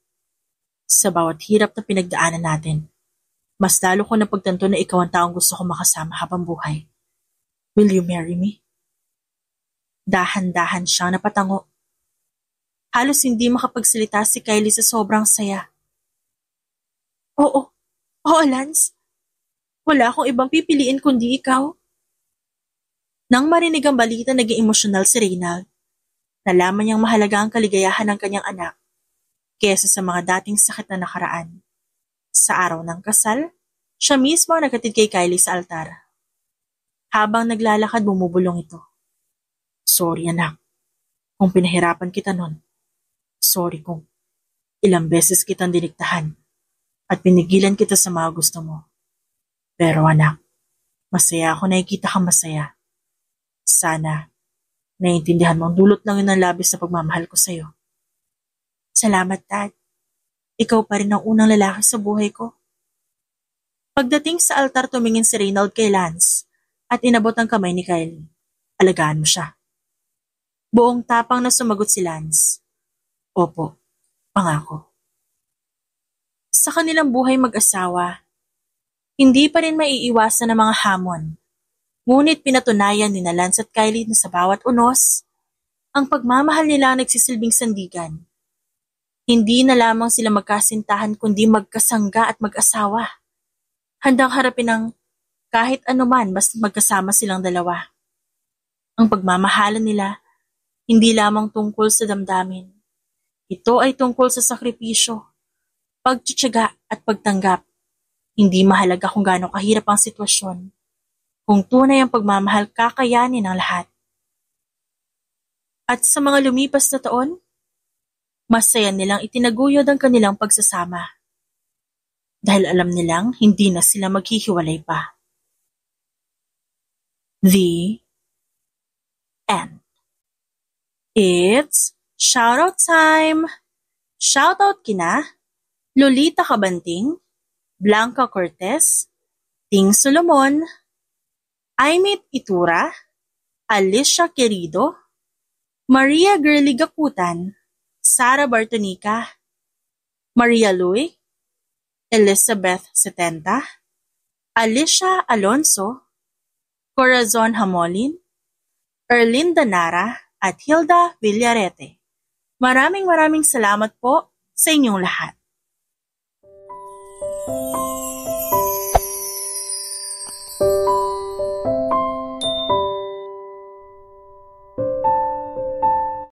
Sa bawat hirap na pinagdaanan natin, mas lalo ko napagtanto na ikaw ang taong gusto ko makasama habang buhay. Will you marry me? Dahan-dahan siyang napatango. Halos hindi makapagsalita si Kylie sa sobrang saya. Oo, Lance. Wala akong ibang pipiliin kundi ikaw. Nang marinig ang balita, naging emosyonal si Reynald. Nalaman niyang mahalaga ang kaligayahan ng kanyang anak kesa sa mga dating sakit na nakaraan. Sa araw ng kasal, siya mismo ang naghatid kay Kylie sa altar. Habang naglalakad, bumubulong ito. Sorry anak, kung pinahirapan kita nun. Sorry kung ilang beses kitang diniktahan at pinigilan kita sa mga gusto mo. Pero anak, masaya ako nakikita kang masaya. Sana, naiintindihan mo ang dulot lang yun ng labis na pagmamahal ko sa'yo. Salamat, Dad. Ikaw pa rin ang unang lalaki sa buhay ko. Pagdating sa altar, tumingin si Reynald kay Lance at inabot ang kamay ni Kylie. Alagaan mo siya. Buong tapang na sumagot si Lance. Opo, pangako. Sa kanilang buhay mag-asawa, hindi pa rin maiiwasan ang mga hamon. Ngunit pinatunayan ni Lance at Kylie na sa bawat unos, ang pagmamahal nila ang nagsisilbing sandigan. Hindi na lamang sila magkasintahan kundi magkasangga at mag-asawa. Handang harapin ang kahit anuman basta magkasama silang dalawa. Ang pagmamahalan nila, hindi lamang tungkol sa damdamin. Ito ay tungkol sa sakripisyo, pagtitiyaga at pagtanggap. Hindi mahalaga kung gaano kahirap ang sitwasyon. Kung tunay ang pagmamahal, kakayanin ang lahat. At sa mga lumipas na taon, masaya nilang itinaguyod ang kanilang pagsasama. Dahil alam nilang hindi na sila maghihiwalay pa. The end. It's shoutout time! Shoutout kina Lolita Cabanting, Blanca Cortez, Ting Solomon, Aimee Itura, Alicia Querido, Maria Girly Gakutan, Sara Bartonica, Maria Lui, Elizabeth Setenta, Alicia Alonso, Corazon Hamolin, Erlinda Nara at Hilda Villarete. Maraming salamat po sa inyong lahat.